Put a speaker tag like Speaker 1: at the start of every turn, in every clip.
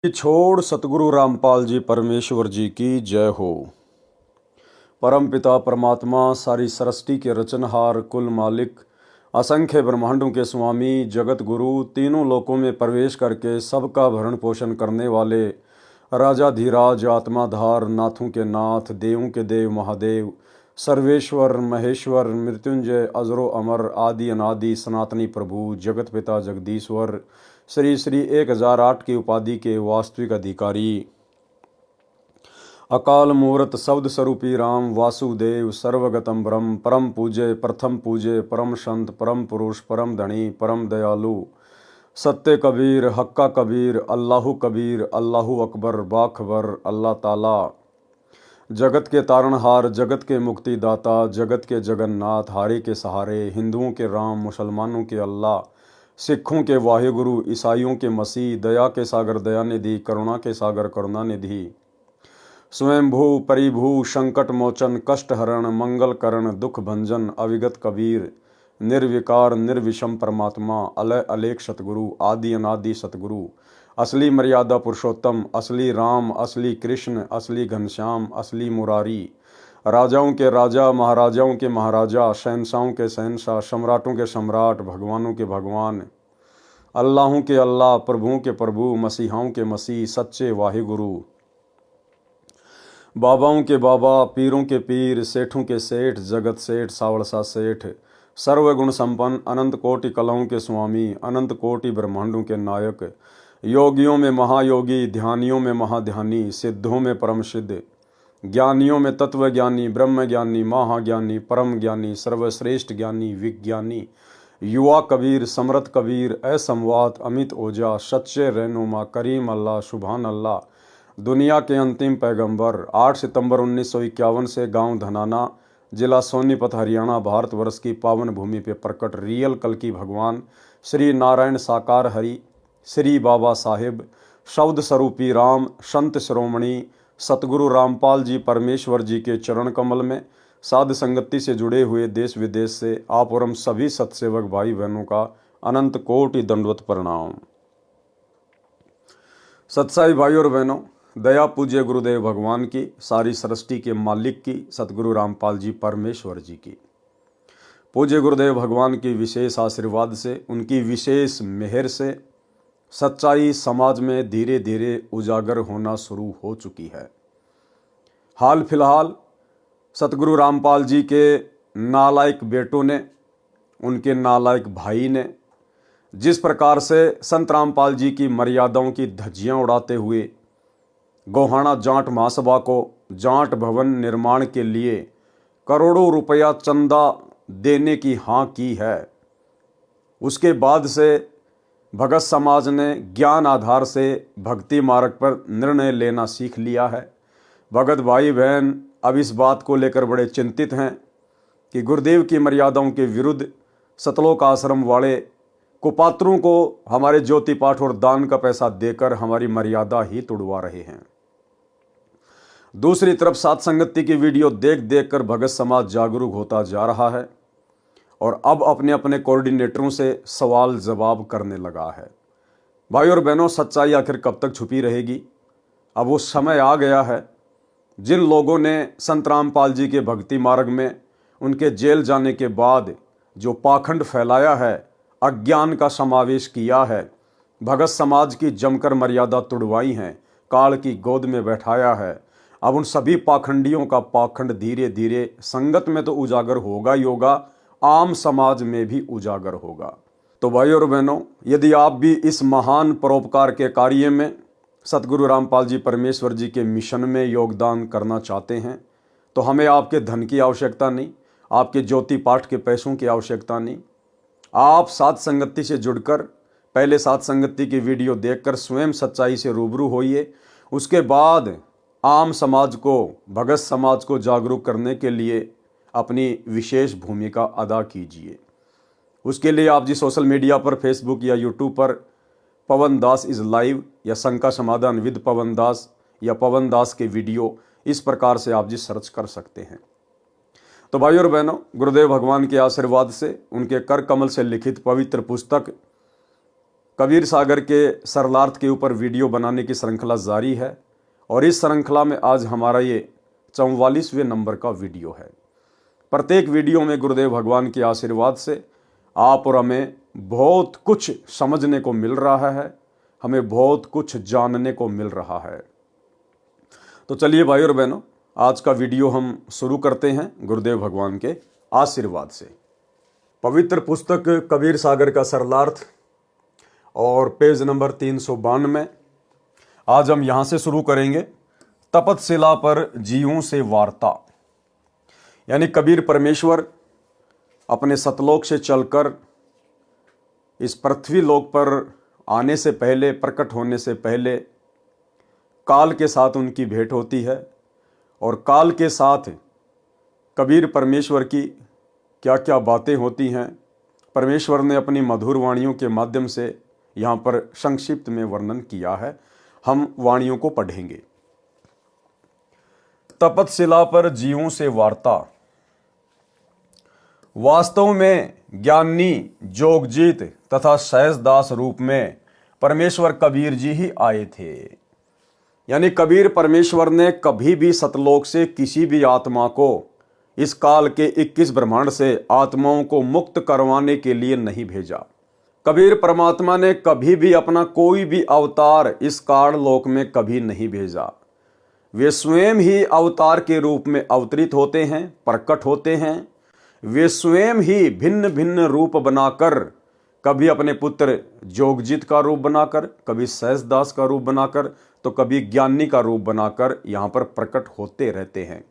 Speaker 1: छोड़ सतगुरु रामपाल जी परमेश्वर जी की जय हो। परम पिता परमात्मा सारी सृष्टि के रचनहार कुल मालिक असंख्य ब्रह्मांडों के स्वामी जगत गुरु तीनों लोकों में प्रवेश करके सबका भरण पोषण करने वाले राजाधीराज आत्माधार नाथों के नाथ देवों के देव महादेव सर्वेश्वर महेश्वर मृत्युंजय अजरो अमर आदि अनादि सनातनी प्रभु जगत पिता जगदीश्वर श्री श्री 1008 की उपाधि के वास्तविक अधिकारी अकाल मूर्त शब्द स्वरूपी राम वासुदेव सर्वगतम ब्रह्म परम पूज्य प्रथम पूज्य परम संत परम पुरुष परम धनी परम दयालु सत्य कबीर हक्का कबीर अल्लाहु कबीर अल्लाहु अकबर बाखबर अल्लाह ताला जगत के तारणहार जगत के मुक्तिदाता जगत के जगन्नाथ हारे के सहारे हिंदुओं के राम मुसलमानों के अल्लाह सिखों के वाहिगुरु ईसाइयों के मसीह दया के सागर दया निधि करुणा के सागर करुणा निधि स्वयंभू परिभू संकट मोचन कष्ट हरण मंगल करण दुख भंजन अविगत कबीर निर्विकार निर्विषम परमात्मा अलय अलेख सतगुरु आदि अनादि सतगुरु असली मर्यादा पुरुषोत्तम असली राम असली कृष्ण असली घनश्याम असली मुरारी राजाओं के राजा महाराजाओं के महाराजा शहनशाहों के शहनशाह सम्राटों के सम्राट भगवानों के भगवान अल्लाहों के अल्लाह प्रभुओं के प्रभु मसीहाओं के मसीह सच्चे वाहिगुरु बाबाओं के बाबा पीरों के पीर सेठों के सेठ जगत सेठ सावड़सा सेठ सर्वगुण संपन्न अनंत कोटि कलाओं के स्वामी अनंत कोटि ब्रह्मांडों के नायक योगियों में महायोगी ध्यानियों में महाध्यानी सिद्धों में परम सिद्ध ज्ञानियों में तत्व ज्ञानी ब्रह्म ज्ञानी महाज्ञानी परम ज्ञानी सर्वश्रेष्ठ ज्ञानी विज्ञानी युवा कबीर समरथ कबीर असमवात अमित ओझा सच्चे रहनुमा करीम अल्लाह सुभान अल्लाह दुनिया के अंतिम पैगंबर 8 सितंबर 1951 से गांव धनाना जिला सोनीपत हरियाणा भारतवर्ष की पावन भूमि पे प्रकट रियल कल की भगवान श्री नारायण साकार हरि श्री बाबा साहिब शब्द स्वरूपी राम संत शिरोमणि सतगुरु रामपाल जी परमेश्वर जी के चरण कमल में साध संगति से जुड़े हुए देश विदेश से आप और हम सभी सत्सेवक भाई बहनों का अनंत कोटि दंडवत प्रणाम। सत्साई भाई और बहनों, दया पूज्य गुरुदेव भगवान की सारी सृष्टि के मालिक की सतगुरु रामपाल जी परमेश्वर जी की पूज्य गुरुदेव भगवान की विशेष आशीर्वाद से उनकी विशेष मेहर से सच्चाई समाज में धीरे धीरे उजागर होना शुरू हो चुकी है। हाल फिलहाल सतगुरु रामपाल जी के नालायक बेटों ने उनके नालायक भाई ने जिस प्रकार से संत रामपाल जी की मर्यादाओं की धज्जियां उड़ाते हुए गोहाना जाट महासभा को जाट भवन निर्माण के लिए करोड़ों रुपया चंदा देने की हाँ की है, उसके बाद से भगत समाज ने ज्ञान आधार से भक्ति मार्ग पर निर्णय लेना सीख लिया है। भगत भाई बहन अब इस बात को लेकर बड़े चिंतित हैं कि गुरुदेव की मर्यादाओं के विरुद्ध सतलोक आश्रम वाले कुपात्रों को हमारे ज्योति पाठ और दान का पैसा देकर हमारी मर्यादा ही तुड़वा रहे हैं। दूसरी तरफ सात संगति की वीडियो देख देख कर भगत समाज जागरूक होता जा रहा है और अब अपने अपने कोऑर्डिनेटरों से सवाल जवाब करने लगा है। भाई और बहनों, सच्चाई आखिर कब तक छुपी रहेगी? अब वो समय आ गया है जिन लोगों ने संत रामपाल जी के भक्ति मार्ग में उनके जेल जाने के बाद जो पाखंड फैलाया है, अज्ञान का समावेश किया है, भगत समाज की जमकर मर्यादा तुड़वाई हैं, काल की गोद में बैठाया है, अब उन सभी पाखंडियों का पाखंड धीरे धीरे संगत में तो उजागर होगा ही होगा, आम समाज में भी उजागर होगा। तो भाई और बहनों, यदि आप भी इस महान परोपकार के कार्य में सतगुरु रामपाल जी परमेश्वर जी के मिशन में योगदान करना चाहते हैं तो हमें आपके धन की आवश्यकता नहीं, आपके ज्योति पाठ के पैसों की आवश्यकता नहीं। आप साथ संगति से जुड़कर पहले साथ संगति की वीडियो देखकर स्वयं सच्चाई से रूबरू होइए, उसके बाद आम समाज को भगत समाज को जागरूक करने के लिए अपनी विशेष भूमिका अदा कीजिए। उसके लिए आप जी सोशल मीडिया पर फेसबुक या यूट्यूब पर पवन दास इज़ लाइव या शंका समाधान विद पवन दास या पवन दास के वीडियो इस प्रकार से आप जी सर्च कर सकते हैं। तो भाई और बहनों, गुरुदेव भगवान के आशीर्वाद से उनके कर कमल से लिखित पवित्र पुस्तक कबीर सागर के सरलार्थ के ऊपर वीडियो बनाने की श्रृंखला जारी है और इस श्रृंखला में आज हमारा ये 44वें नंबर का वीडियो है। प्रत्येक वीडियो में गुरुदेव भगवान के आशीर्वाद से आप और हमें बहुत कुछ समझने को मिल रहा है, हमें बहुत कुछ जानने को मिल रहा है। तो चलिए भाई और बहनों, आज का वीडियो हम शुरू करते हैं गुरुदेव भगवान के आशीर्वाद से। पवित्र पुस्तक कबीर सागर का सरलार्थ और पेज नंबर 392। आज हम यहाँ से शुरू करेंगे। तपतशिला पर जीवों से वार्ता, यानी कबीर परमेश्वर अपने सतलोक से चलकर इस पृथ्वी लोक पर आने से पहले, प्रकट होने से पहले काल के साथ उनकी भेंट होती है और काल के साथ कबीर परमेश्वर की क्या क्या बातें होती हैं, परमेश्वर ने अपनी मधुर वाणियों के माध्यम से यहाँ पर संक्षिप्त में वर्णन किया है। हम वाणियों को पढ़ेंगे। तपतशिला पर जीवों से वार्ता। वास्तव में ज्ञानी, जोगजीत तथा सहजदास रूप में परमेश्वर कबीर जी ही आए थे। यानी कबीर परमेश्वर ने कभी भी सतलोक से किसी भी आत्मा को इस काल के 21 ब्रह्मांड से आत्माओं को मुक्त करवाने के लिए नहीं भेजा। कबीर परमात्मा ने कभी भी अपना कोई भी अवतार इस काल लोक में कभी नहीं भेजा। वे स्वयं ही अवतार के रूप में अवतरित होते हैं, प्रकट होते हैं। वे स्वयं ही भिन्न भिन्न रूप बनाकर, कभी अपने पुत्र जोगजीत का रूप बनाकर, कभी सहजदास का रूप बनाकर, तो कभी ज्ञानी का रूप बनाकर यहाँ पर प्रकट होते रहते हैं।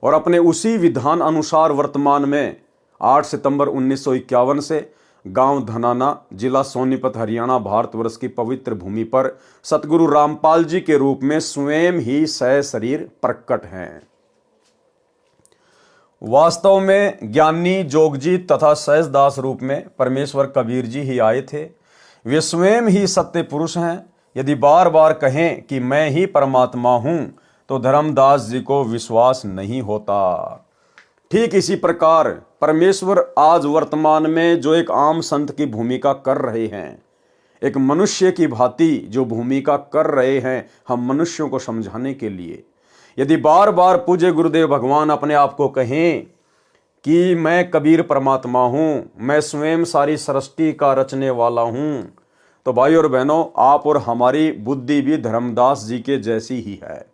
Speaker 1: और अपने उसी विधान अनुसार वर्तमान में 8 सितंबर 1951 से गांव धनाना, जिला सोनीपत, हरियाणा, भारतवर्ष की पवित्र भूमि पर सतगुरु रामपाल जी के रूप में स्वयं ही सहशरीर प्रकट हैं। वास्तव में ज्ञानी, जोगजीत तथा सहजदास रूप में परमेश्वर कबीर जी ही आए थे। वे स्वयं ही सत्य पुरुष हैं। यदि बार बार कहें कि मैं ही परमात्मा हूं तो धर्मदास जी को विश्वास नहीं होता। ठीक इसी प्रकार परमेश्वर आज वर्तमान में जो एक आम संत की भूमिका कर रहे हैं, एक मनुष्य की भांति जो भूमिका कर रहे हैं हम मनुष्यों को समझाने के लिए, यदि बार बार पूज्य गुरुदेव भगवान अपने आप को कहें कि मैं कबीर परमात्मा हूं, मैं स्वयं सारी सृष्टि का रचने वाला हूं, तो भाई और बहनों, आप और हमारी बुद्धि भी धर्मदास जी के जैसी ही है।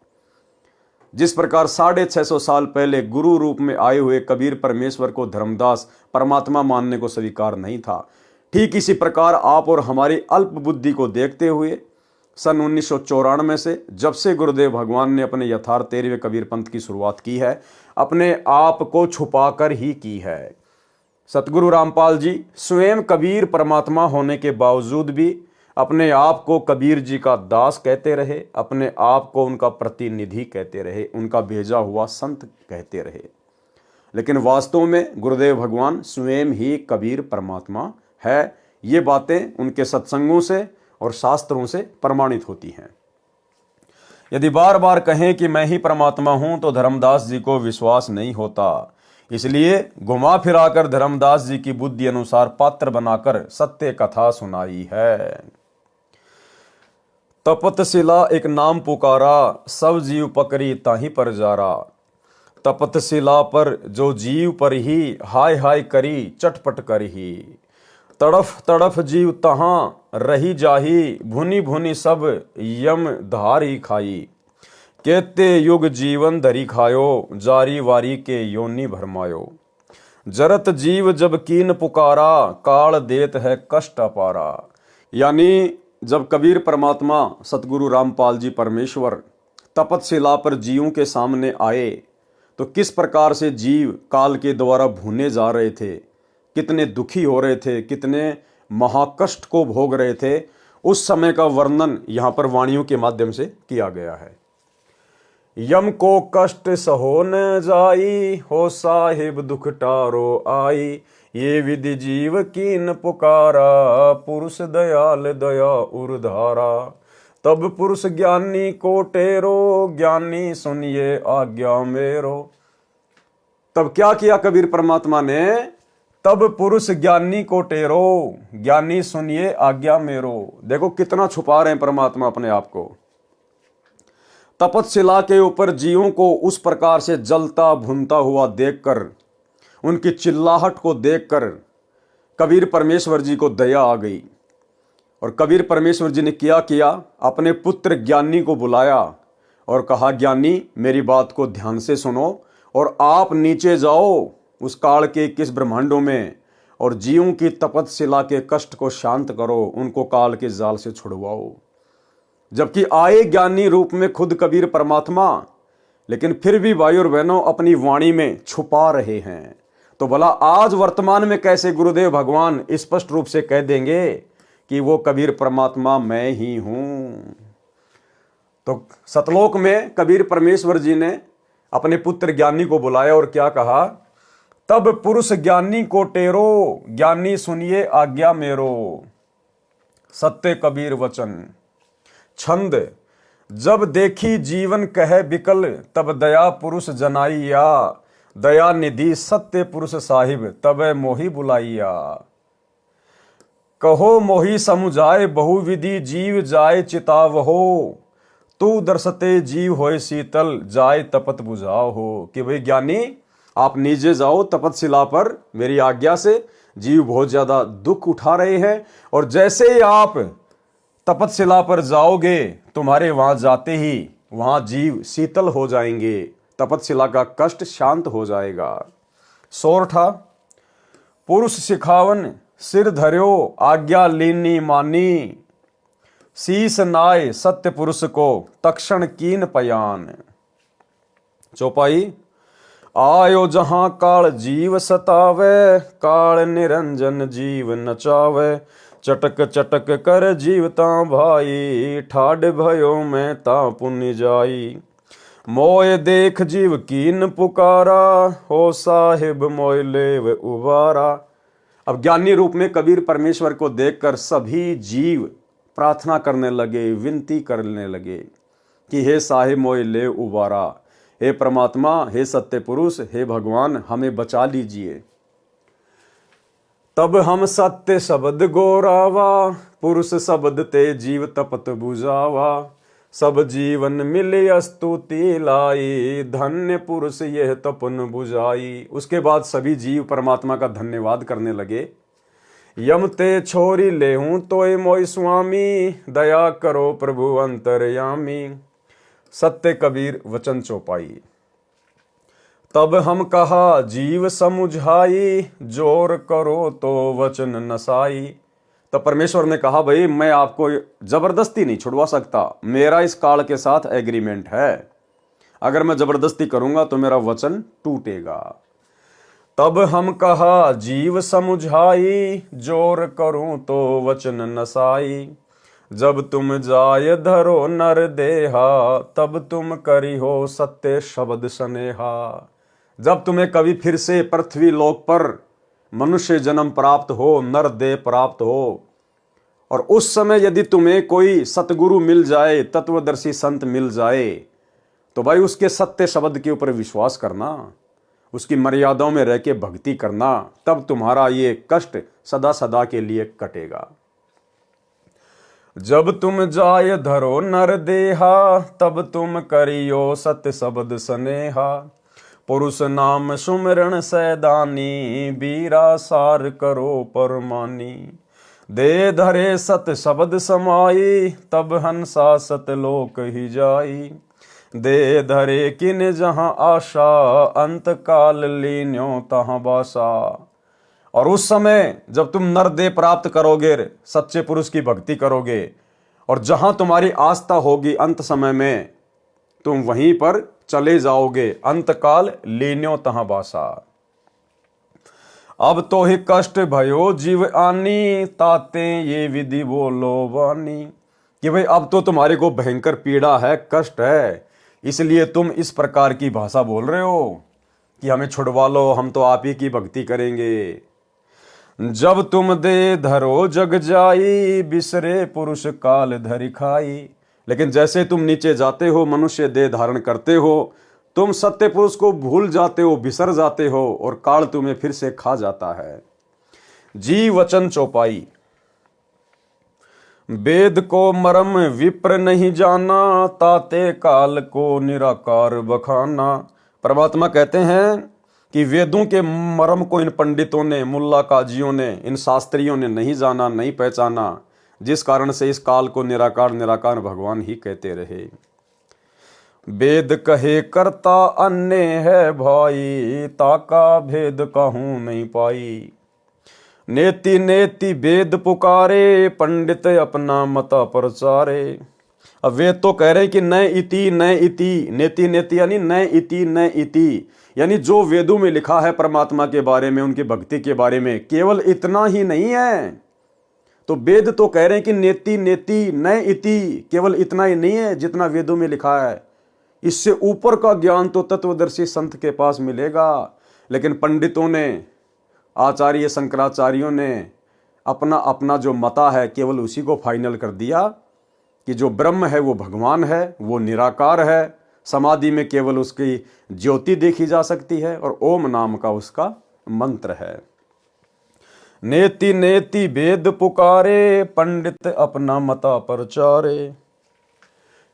Speaker 1: जिस प्रकार 650 साल पहले गुरु रूप में आए हुए कबीर परमेश्वर को धर्मदास परमात्मा मानने को स्वीकार नहीं था, ठीक इसी प्रकार आप और हमारी अल्प बुद्धि को देखते हुए सन 1994 से जब से गुरुदेव भगवान ने अपने यथार्थ 13वें कबीर पंथ की शुरुआत की है, अपने आप को छुपाकर ही की है। सतगुरु रामपाल जी स्वयं कबीर परमात्मा होने के बावजूद भी अपने आप को कबीर जी का दास कहते रहे, अपने आप को उनका प्रतिनिधि कहते रहे, उनका भेजा हुआ संत कहते रहे। लेकिन वास्तव में गुरुदेव भगवान स्वयं ही कबीर परमात्मा है। ये बातें उनके सत्संगों से और शास्त्रों से प्रमाणित होती हैं। यदि बार बार कहें कि मैं ही परमात्मा हूं तो धर्मदास जी को विश्वास नहीं होता। इसलिए घुमा फिराकर धर्मदास जी की बुद्धि अनुसार पात्र बनाकर सत्य कथा सुनाई है। तपतशिला एक नाम पुकारा, सब जीव पकड़ी ताही पर जारा। तपतशिला पर जो जीव पर ही हाय हाय करी, चटपट कर ही। तड़फ तड़फ जीव तहाँ रही जाही, भुनी भुनी सब यम धारी खाई। केते युग जीवन धरी खायो, जारी वारी के योनि भरमायो। जरत जीव जब कीन पुकारा, काल देत है कष्ट अपारा। यानी जब कबीर परमात्मा सतगुरु रामपाल जी परमेश्वर तपतशिला पर जीवों के सामने आए तो किस प्रकार से जीव काल के द्वारा भूने जा रहे थे, कितने दुखी हो रहे थे, कितने महाकष्ट को भोग रहे थे, उस समय का वर्णन यहाँ पर वाणियों के माध्यम से किया गया है। यम को कष्ट सहो न जाई, हो साहिब दुख टारो आई। ये विधि जीव कीन पुकारा, पुरुष दयाल दया उर्धारा। तब पुरुष ज्ञानी को टेरो, ज्ञानी सुनिए आज्ञा मेरो। तब क्या किया कबीर परमात्मा ने? तब पुरुष ज्ञानी को टेरो, ज्ञानी सुनिए आज्ञा मेरो। देखो कितना छुपा रहे हैं परमात्मा अपने आप को। तपतशिला के ऊपर जीवों को उस प्रकार से जलता भुनता हुआ देखकर, उनकी चिल्लाहट को देखकर कबीर परमेश्वर जी को दया आ गई। और कबीर परमेश्वर जी ने क्या किया, अपने पुत्र ज्ञानी को बुलाया और कहा, ज्ञानी मेरी बात को ध्यान से सुनो और आप नीचे जाओ उस काल के 21 ब्रह्मांडों में और जीवों की तपतशिला के कष्ट को शांत करो, उनको काल के जाल से छुड़वाओ। जबकि आए ज्ञानी रूप में खुद कबीर परमात्मा, लेकिन फिर भी भाई और बहनों अपनी वाणी में छुपा रहे हैं। तो भला आज वर्तमान में कैसे गुरुदेव भगवान स्पष्ट रूप से कह देंगे कि वो कबीर परमात्मा मैं ही हूं। तो सतलोक में कबीर परमेश्वर जी ने अपने पुत्र ज्ञानी को बुलाया और क्या कहा, तब पुरुष ज्ञानी को टेरो, ज्ञानी सुनिए आज्ञा मेरो। सत्य कबीर वचन। छंद। जब देखी जीवन कहे बिकल, तब दया पुरुष जनाइया, दया निधि सत्य पुरुष साहिब, तब मोही बुलाइया। कहो मोही समुझाए बहुविधि, जीव जाए चितावहो, तू दर्शते जीव होए शीतल, जाए तपत बुझाओ हो। कि भाई ज्ञानी आप नीचे जाओ तपतशिला पर, मेरी आज्ञा से। जीव बहुत ज्यादा दुख उठा रहे हैं और जैसे ही आप तपतशिला पर जाओगे, तुम्हारे वहां जाते ही वहां जीव शीतल हो जाएंगे, तपतशिला का कष्ट शांत हो जाएगा। सोरठा। पुरुष सिखावन सिर धर्यो, आज्ञा लीनी मानी, शीस नाय सत्य पुरुष को, तक्षण कीन पयान। चौपाई। आयो जहां काल जीव सतावे, काल निरंजन जीव नचावे, चटक चटक कर जीवता भाई, ठाड भयो मैं ता पुण्य जाई। मोय देख जीव कीन पुकारा, हो साहिब मोय लेव उबारा। अब ज्ञानी रूप में कबीर परमेश्वर को देखकर सभी जीव प्रार्थना करने लगे, विनती करने लगे कि हे साहिब मोय ले उबारा, हे परमात्मा, हे सत्य पुरुष, हे भगवान, हमें बचा लीजिए। तब हम सत्य शब्द गोरावा, पुरुष शब्द ते जीव तपत बुझावा, सब जीवन मिले स्तुति लाई, धन्य पुरुष यह तपन बुझाई। उसके बाद सभी जीव परमात्मा का धन्यवाद करने लगे। यम ते छोरी लेहूं तोय मोय स्वामी, दया करो प्रभु अंतरयामी। सत्य कबीर वचन चौपाई। तब हम कहा जीव समुझाई, जोर करो तो वचन नसाई। तो परमेश्वर ने कहा, भाई मैं आपको जबरदस्ती नहीं छुड़वा सकता, मेरा इस काल के साथ एग्रीमेंट है, अगर मैं जबरदस्ती करूंगा तो मेरा वचन टूटेगा। तब हम कहा जीव समुझाई, जोर करूं तो वचन नसाई, जब तुम जाय धरो नर देहा, तब तुम करी हो सत्य शब्द स्नेहा। जब तुम्हें कभी फिर से पृथ्वी लोक पर मनुष्य जन्म प्राप्त हो, नर देह प्राप्त हो, और उस समय यदि तुम्हें कोई सतगुरु मिल जाए, तत्वदर्शी संत मिल जाए, तो भाई उसके सत्य शब्द के ऊपर विश्वास करना, उसकी मर्यादाओं में रह के भक्ति करना, तब तुम्हारा ये कष्ट सदा सदा के लिए कटेगा। जब तुम जाय धरो नर देहा, तब तुम करियो सत्य शब्द स्नेहा, पुरुष नाम सुमिरन सैदानी, बीरा सार करो परमानी। दे धरे सत शब्द समाई, तब हंसा सतलोक ही जाई। दे धरे किन जहां आशा, अंत काल लीन्यो तहां बासा। और उस समय जब तुम नर देह प्राप्त करोगे, सच्चे पुरुष की भक्ति करोगे, और जहां तुम्हारी आस्था होगी अंत समय में, तुम वहीं पर चले जाओगे। अंतकाल लीन्यो तहां बासा। अब तो ही कष्ट भयो जीव आनी, ताते ये विधि बोलो वानी। कि भाई अब तो तुम्हारे को भयंकर पीड़ा है, कष्ट है, इसलिए तुम इस प्रकार की भाषा बोल रहे हो कि हमें छुड़वा लो, हम तो आप ही की भक्ति करेंगे। जब तुम दे धरो जग जाई, बिसरे पुरुष काल धरि खाई। लेकिन जैसे तुम नीचे जाते हो, मनुष्य देह धारण करते हो, तुम सत्य पुरुष को भूल जाते हो, बिसर जाते हो, और काल तुम्हें फिर से खा जाता है। जी वचन चौपाई। वेद को मरम विप्र नहीं जाना, ताते काल को निराकार बखाना। परमात्मा कहते हैं कि वेदों के मर्म को इन पंडितों ने, मुल्ला काजियों ने, इन शास्त्रियों ने नहीं जाना, नहीं पहचाना, जिस कारण से इस काल को निराकार निराकार भगवान ही कहते रहे। वेद कहे करता अन्य है भाई, ताका भेद कहूं नहीं पाई। नेति नेति वेद पुकारे, पंडित अपना मता प्रचारे। अब वेद तो कह रहे कि न इति न इति, नेति नेति यानी न इति न इति, यानी जो वेदों में लिखा है परमात्मा के बारे में, उनकी भक्ति के बारे में, केवल इतना ही नहीं है। तो वेद तो कह रहे हैं कि नेति नेति न इति, केवल इतना ही नहीं है जितना वेदों में लिखा है, इससे ऊपर का ज्ञान तो तत्वदर्शी संत के पास मिलेगा। लेकिन पंडितों ने, आचार्य शंकराचार्यों ने अपना अपना जो मता है केवल उसी को फाइनल कर दिया कि जो ब्रह्म है वो भगवान है, वो निराकार है। समाधि में केवल उसकी ज्योति देखी जा सकती है और ओम नाम का उसका मंत्र है। नेति नेति वेद पुकारे, पंडित अपना मता प्रचारे।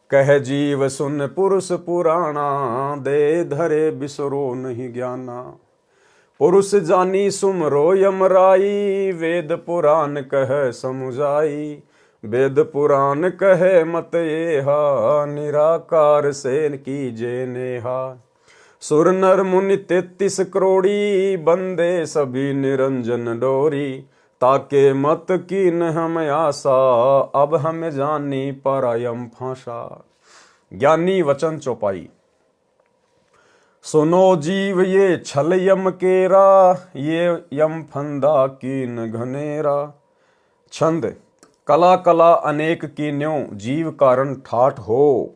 Speaker 1: कह जीव सुन पुरुष पुराणा, दे धरे बिसरो नहीं ज्ञाना। पुरुष जानी सुमरो यमराई, वेद पुराण कह समुझाई। वेद पुराण कहे मत येहा, निराकार से कीजे नेहा। सुर नर मुनि 33 करोड़ी, बंदे सभी निरंजन डोरी। ताके मत कीन हम आशा, अब हम जानी परायम फांसा। ज्ञानी वचन चौपाई। सुनो जीव ये छल यम केरा, ये यम फंदा कीन घनेरा। छंद। कला कला अनेक कीन्यों, जीव कारण ठाठ हो।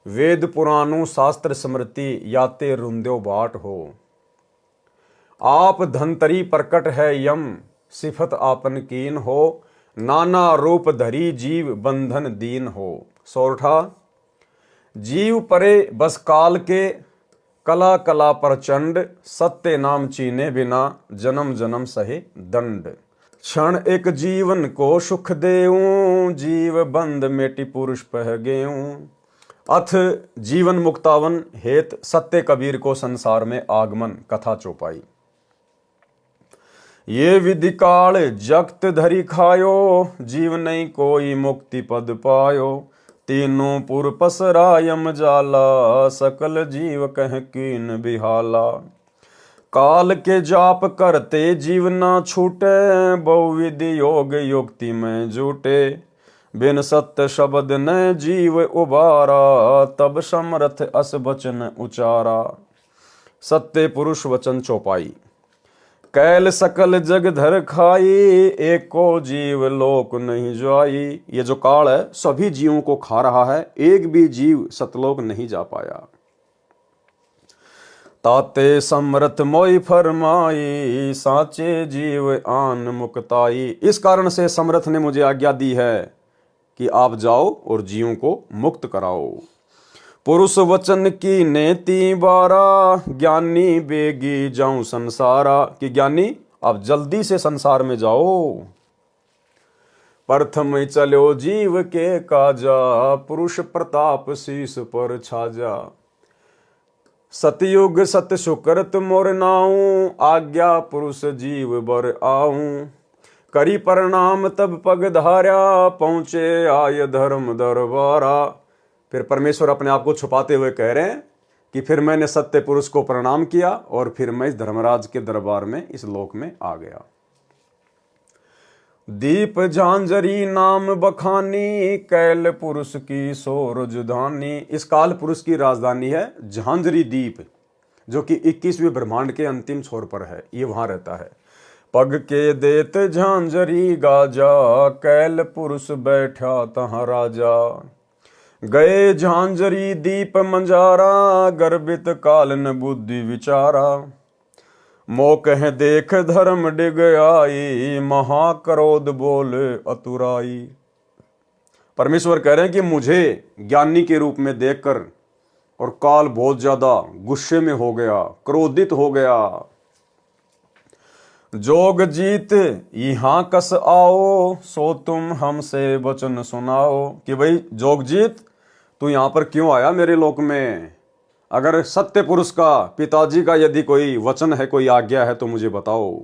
Speaker 1: वेद पुराणों शास्त्र स्मृति, याते रुंद्यो बाट हो। आप धनतरी प्रकट है यम, सिफत आपन कीन हो। नाना रूप धरी जीव, बंधन दीन हो। सोरठा। जीव परे बस काल के, कला कला प्रचंड। सत्य नाम चीने बिना, जन्म जन्म सहे दंड। क्षण एक जीवन को सुख देऊं, जीव बंद मेटी पुरुष पह गेऊं। अथ जीवन मुक्तावन हेत, सत्य कबीर को संसार में आगमन। कथा चौपाई। ये विधि काल जगत धरी खायो, जीव नहीं कोई मुक्ति पद पायो। तीनों पुर पसरा यम जाला, सकल जीव कह कीन बिहाला। काल के जाप करते जीव ना छूटे, बहुविधि योग युक्ति में जुटे। बिन सत्य शब्द न जीव उबारा, तब समर्थ अस वचन उचारा। सत्य पुरुष वचन चौपाई। कैल सकल जग धर खाई, एको जीव लोक नहीं जाई। ये जो काल है सभी जीवों को खा रहा है, एक भी जीव सतलोक नहीं जा पाया। ताते समर्थ मोई फरमाई, साचे जीव आन मुक्ताई। इस कारण से समर्थ ने मुझे आज्ञा दी है कि आप जाओ और जीवों को मुक्त कराओ। पुरुष वचन की नेति बारा, ज्ञानी बेगी जाऊं संसारा। कि ज्ञानी आप जल्दी से संसार में जाओ। प्रथम चलो जीव के काजा, पुरुष प्रताप शीस पर छाजा। सतयुग सत सुकृत मोर नाऊं, आज्ञा पुरुष जीव बर आऊं। करी प्रणाम तब पग धार्या, पहुंचे आय धर्म दरबारा। फिर परमेश्वर अपने आप को छुपाते हुए कह रहे हैं कि फिर मैंने सत्य पुरुष को प्रणाम किया और फिर मैं इस धर्मराज के दरबार में, इस लोक में आ गया। दीप झांझरी नाम बखानी, कैल पुरुष की सो राजधानी। इस काल पुरुष की राजधानी है झांझरी द्वीप, जो कि 21वें ब्रह्मांड के अंतिम छोर पर है, ये वहां रहता है। पग के देत झांझरी गाजा, कैल पुरुष बैठा तहाँ राजा। गए झांझरी दीप मंजारा, गर्भित काल न बुद्धि विचारा। मोकह देख धर्म डिग आई, महाक्रोध बोल अतुराई। परमेश्वर कह रहे हैं कि मुझे ज्ञानी के रूप में देखकर और काल बहुत ज्यादा गुस्से में हो गया, क्रोधित हो गया। जोग जीत यहाँ कस आओ, सो तुम हमसे वचन सुनाओ। कि भाई जोग जीत, तू यहाँ पर क्यों आया मेरे लोक में? अगर सत्य पुरुष का, पिताजी का यदि कोई वचन है, कोई आज्ञा है तो मुझे बताओ।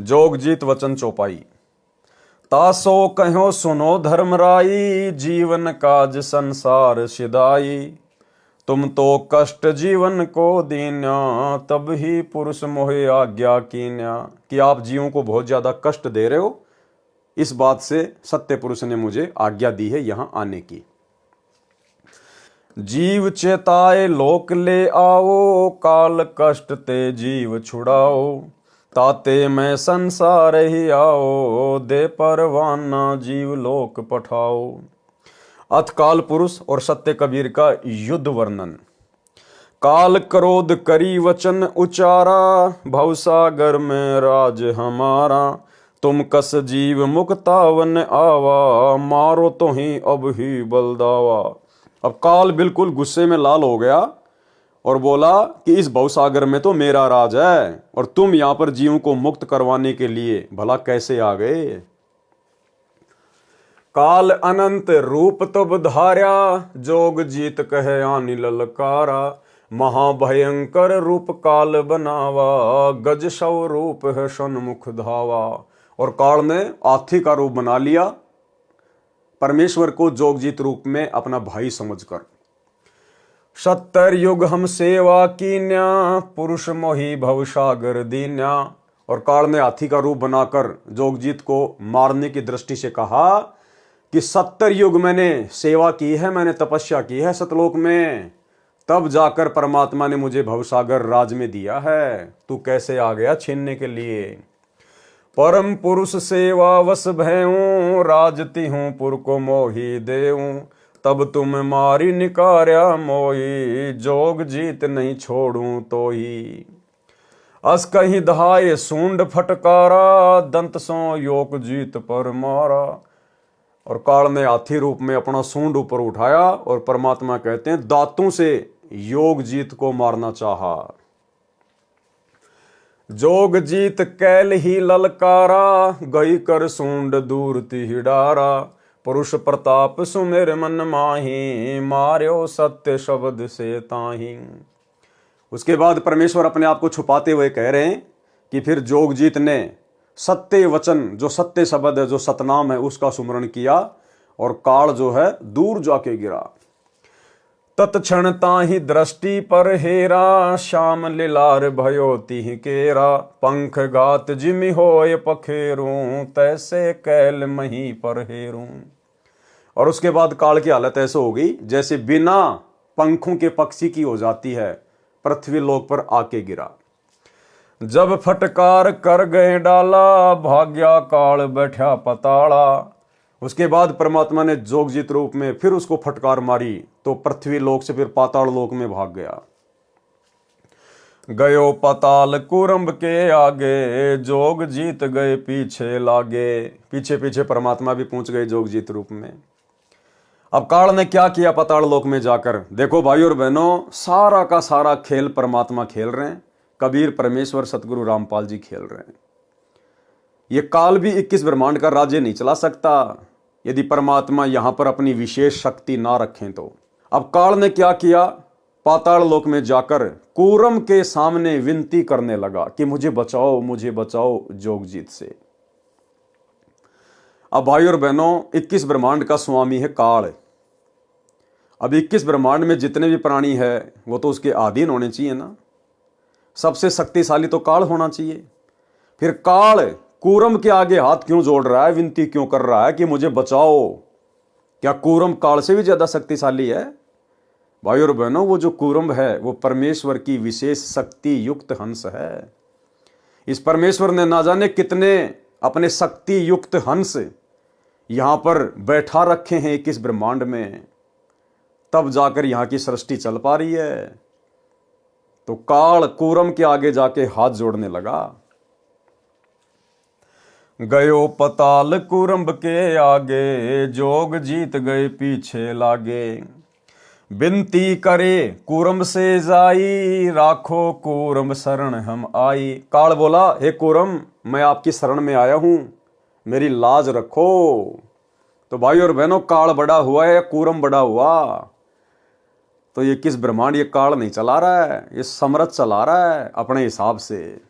Speaker 1: जोग जीत वचन चौपाई। तासो कहो सुनो धर्मराई, जीवन काज संसार सिदाई। तुम तो कष्ट जीवन को दीन्या, तब ही पुरुष मोहे आज्ञा कीन्या। कि आप जीवों को बहुत ज्यादा कष्ट दे रहे हो, इस बात से सत्य पुरुष ने मुझे आज्ञा दी है यहां आने की। जीव चेताए लोक ले आओ, काल कष्ट ते जीव छुड़ाओ। ताते मैं संसार ही आओ, दे परवाना जीव लोक पठाओ। अथ काल पुरुष और सत्य कबीर का युद्ध वर्णन। काल क्रोध करी वचन उचारा, भवसागर में राज हमारा। तुम कस जीव मुक्तावन आवा, मारो तो ही अब ही बलदावा। अब काल बिल्कुल गुस्से में लाल हो गया और बोला कि इस भवसागर में तो मेरा राज है, और तुम यहां पर जीवों को मुक्त करवाने के लिए भला कैसे आ गए? काल अनंत रूप तब धार्या, जोग जीत कहे आनि ललकारा। महाभयंकर रूप काल बनावा, गज सौ रूप है सन्मुख धावा। और काल ने हाथी का रूप बना लिया, परमेश्वर को जोगजीत रूप में अपना भाई समझकर। 70 युग हम सेवा कीन्या, पुरुष मोहि भवसागर दीन्या। और काल ने हाथी का रूप बनाकर जोगजीत को मारने की दृष्टि से कहा कि 70 युग मैंने सेवा की है, मैंने तपस्या की है सतलोक में, तब जाकर परमात्मा ने मुझे भवसागर राज में दिया है। तू कैसे आ गया छीनने के लिए? परम पुरुष सेवा वश भयऊं, राजती हूं पुर को मोही देऊं। तब तुम मारी निकार्या मोही, जोग जीत नहीं छोड़ूं तो ही। अस कहीं दहाए सूंड फटकारा, दंत सो योक जीत पर मारा। और काल ने हाथी रूप में अपना सूंड ऊपर उठाया और परमात्मा कहते हैं दांतों से योग जीत को मारना चाहा। जोग जीत कैल ही ललकारा, गई कर सूंड दूर तिहि डारा। पुरुष प्रताप सुमेर मन माही, मार्यो सत्य शब्द से ताही। उसके बाद परमेश्वर अपने आप को छुपाते हुए कह रहे हैं कि फिर जोगजीत ने सत्य वचन, जो सत्य शब्द है, जो सतनाम है, उसका सुमरण किया और काल जो है दूर जाके गिरा। तत्क्षण ताहि दृष्टि पर हेरा, श्याम लिलार भयो तिहि केरा। पंख घात जिमि होय पखेरूं, तैसे कैल मही पर हेरूं। और उसके बाद काल की हालत ऐसे हो गई जैसे बिना पंखों के पक्षी की हो जाती है, पृथ्वी लोक पर आके गिरा। जब फटकार कर गए डाला, भाग्या काल बैठा पताड़ा। उसके बाद परमात्मा ने जोगजीत रूप में फिर उसको फटकार मारी तो पृथ्वी लोक से फिर पाताल लोक में भाग गया। गयो पताल कुरंब के आगे, जोग जीत गए पीछे लागे। पीछे पीछे परमात्मा भी पहुंच गए जोगजीत रूप में। अब काल ने क्या किया पताल लोक में जाकर? देखो भाई और बहनों, सारा का सारा खेल परमात्मा खेल रहे हैं, कबीर, परमेश्वर, सतगुरु रामपाल जी खेल रहे हैं। ये काल भी 21 ब्रह्मांड का राज्य नहीं चला सकता यदि परमात्मा यहां पर अपनी विशेष शक्ति ना रखें तो। अब काल ने क्या किया? पाताल लोक में जाकर कूरम के सामने विनती करने लगा कि मुझे बचाओ, मुझे बचाओ जोगजीत से। अब भाई और बहनों, 21 ब्रह्मांड का स्वामी है काल। अब 21 ब्रह्मांड में जितने भी प्राणी है वो तो उसके अधीन होने चाहिए ना। सबसे शक्तिशाली तो काल होना चाहिए। फिर काल कूरम के आगे हाथ क्यों जोड़ रहा है, विनती क्यों कर रहा है कि मुझे बचाओ? क्या कूरम काल से भी ज्यादा शक्तिशाली है? भाई और बहनों, वो जो कूरम है वो परमेश्वर की विशेष शक्ति युक्त हंस है। इस परमेश्वर ने ना जाने कितने अपने शक्ति युक्त हंस यहां पर बैठा रखे हैं 21 ब्रह्मांड में, तब जाकर यहां की सृष्टि चल पा रही है। तो काल कूरम के आगे जाके हाथ जोड़ने लगा। गयो पताल कुरंब के आगे, जोग जीत गए पीछे लागे। बिनती करे कूरम से जाई, राखो कूरम शरण हम आई। काल बोला, हे कूरम, मैं आपकी शरण में आया हूं, मेरी लाज रखो। तो भाई और बहनों, काल बड़ा हुआ है या कूरम बड़ा हुआ? तो ये किस ब्रह्मांड, ये काल नहीं चला रहा है, ये समरथ चला रहा है अपने हिसाब से।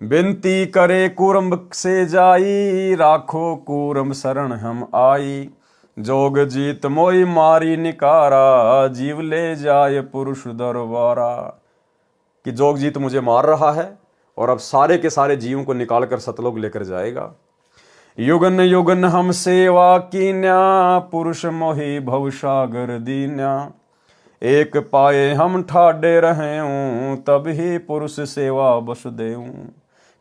Speaker 1: बिनती करे कूरम से जाई, राखो कूरम शरण हम आई। जोग जीत मोई मारी निकारा, जीव ले जाए पुरुष दरबारा। कि जोग जीत मुझे मार रहा है और अब सारे के सारे जीवों को निकाल कर सतलोक लेकर जाएगा। युगन युगन हम सेवा कीन्या, पुरुष मोहि भवसागर दीन्या। एक पाए हम ठाडे रहे हूं, तब ही पुरुष सेवा बस देऊं।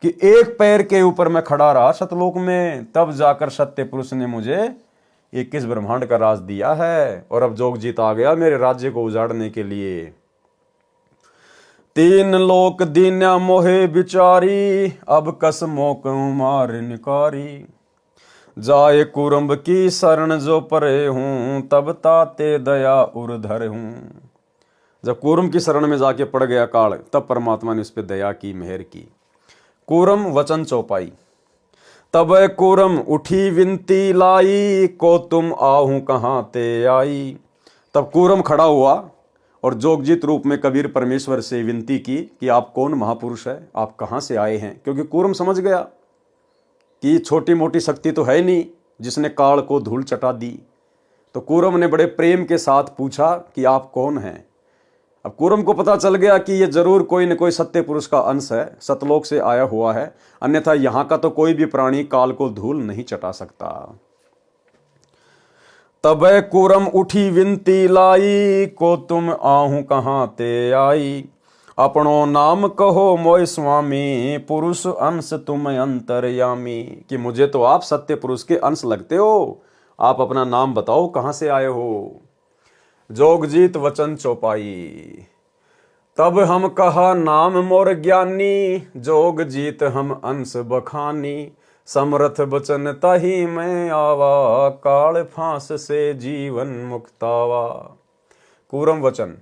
Speaker 1: कि एक पैर के ऊपर मैं खड़ा रहा सतलोक में, तब जाकर सत्य पुरुष ने मुझे 21 ब्रह्मांड का राज दिया है। और अब जोग जीत आ गया मेरे राज्य को उजाड़ने के लिए। तीन लोक दीन्या मोहे बिचारी, अब कस मोक मार निकारी। जाए कुरम्ब की शरण जो परे हूं, तब ताते दया उर्धर हूं। जब कूरम की शरण में जाके पड़ गया काल, तब परमात्मा ने उस पर दया की, मेहर की। कूरम वचन चौपाई। तब कूरम उठी विनती लाई, को तुम आहू कहाँ ते आई। तब कूरम खड़ा हुआ और जोगजीत रूप में कबीर परमेश्वर से विनती की कि आप कौन महापुरुष है, आप कहाँ से आए हैं। क्योंकि कूरम समझ गया कि छोटी मोटी शक्ति तो है नहीं जिसने काल को धूल चटा दी। तो कूरम ने बड़े प्रेम के साथ पूछा कि आप कौन हैं। अब कूरम को पता चल गया कि ये जरूर कोई न कोई सत्य पुरुष का अंश है, सतलोक से आया हुआ है, अन्यथा यहां का तो कोई भी प्राणी काल को धूल नहीं चटा सकता। तब कूरम उठी विनती लाई, को तुम आहू कहाँ ते आई। अपनो नाम कहो मोय स्वामी, पुरुष अंश तुम अंतर्यामी। कि मुझे तो आप सत्य पुरुष के अंश लगते हो, आप अपना नाम बताओ, कहाँ से आए हो। जोगजीत वचन चौपाई। तब हम कहा नाम मोर ज्ञानी, जोग जीत हम अंश बखानी। समरथ बचन तही मैं आवा, काल फांस से जीवन मुक्तावा। कूरम वचन।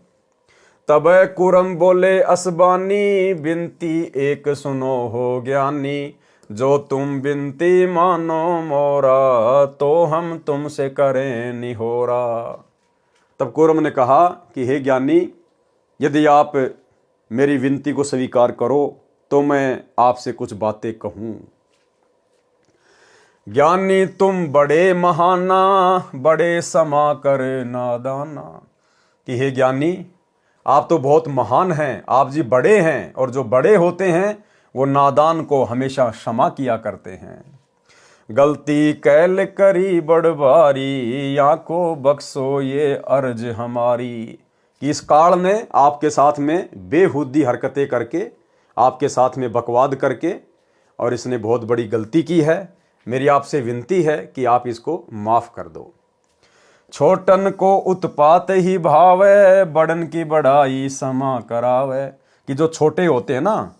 Speaker 1: तब कूरम बोले असबानी, बिनती एक सुनो हो ज्ञानी। जो तुम बिनती मानो मोरा, तो हम तुमसे करें निहोरा। तब कूरम ने कहा कि हे ज्ञानी, यदि आप मेरी विनती को स्वीकार करो तो मैं आपसे कुछ बातें कहूं। ज्ञानी तुम बड़े महाना, बड़े समा कर नादाना। कि हे ज्ञानी, आप तो बहुत महान हैं, आप जी बड़े हैं, और जो बड़े होते हैं वो नादान को हमेशा क्षमा किया करते हैं। गलती कैल करी बड़ भारी, या को बख्शो ये अर्ज हमारी। कि इस काल ने आपके साथ में बेहुदी हरकतें करके, आपके साथ में बकवाद करके, और इसने बहुत बड़ी गलती की है। मेरी आपसे विनती है कि आप इसको माफ कर दो। छोटन को उत्पात ही भावे, बड़न की बड़ाई समा करावे। कि जो छोटे होते हैं ना,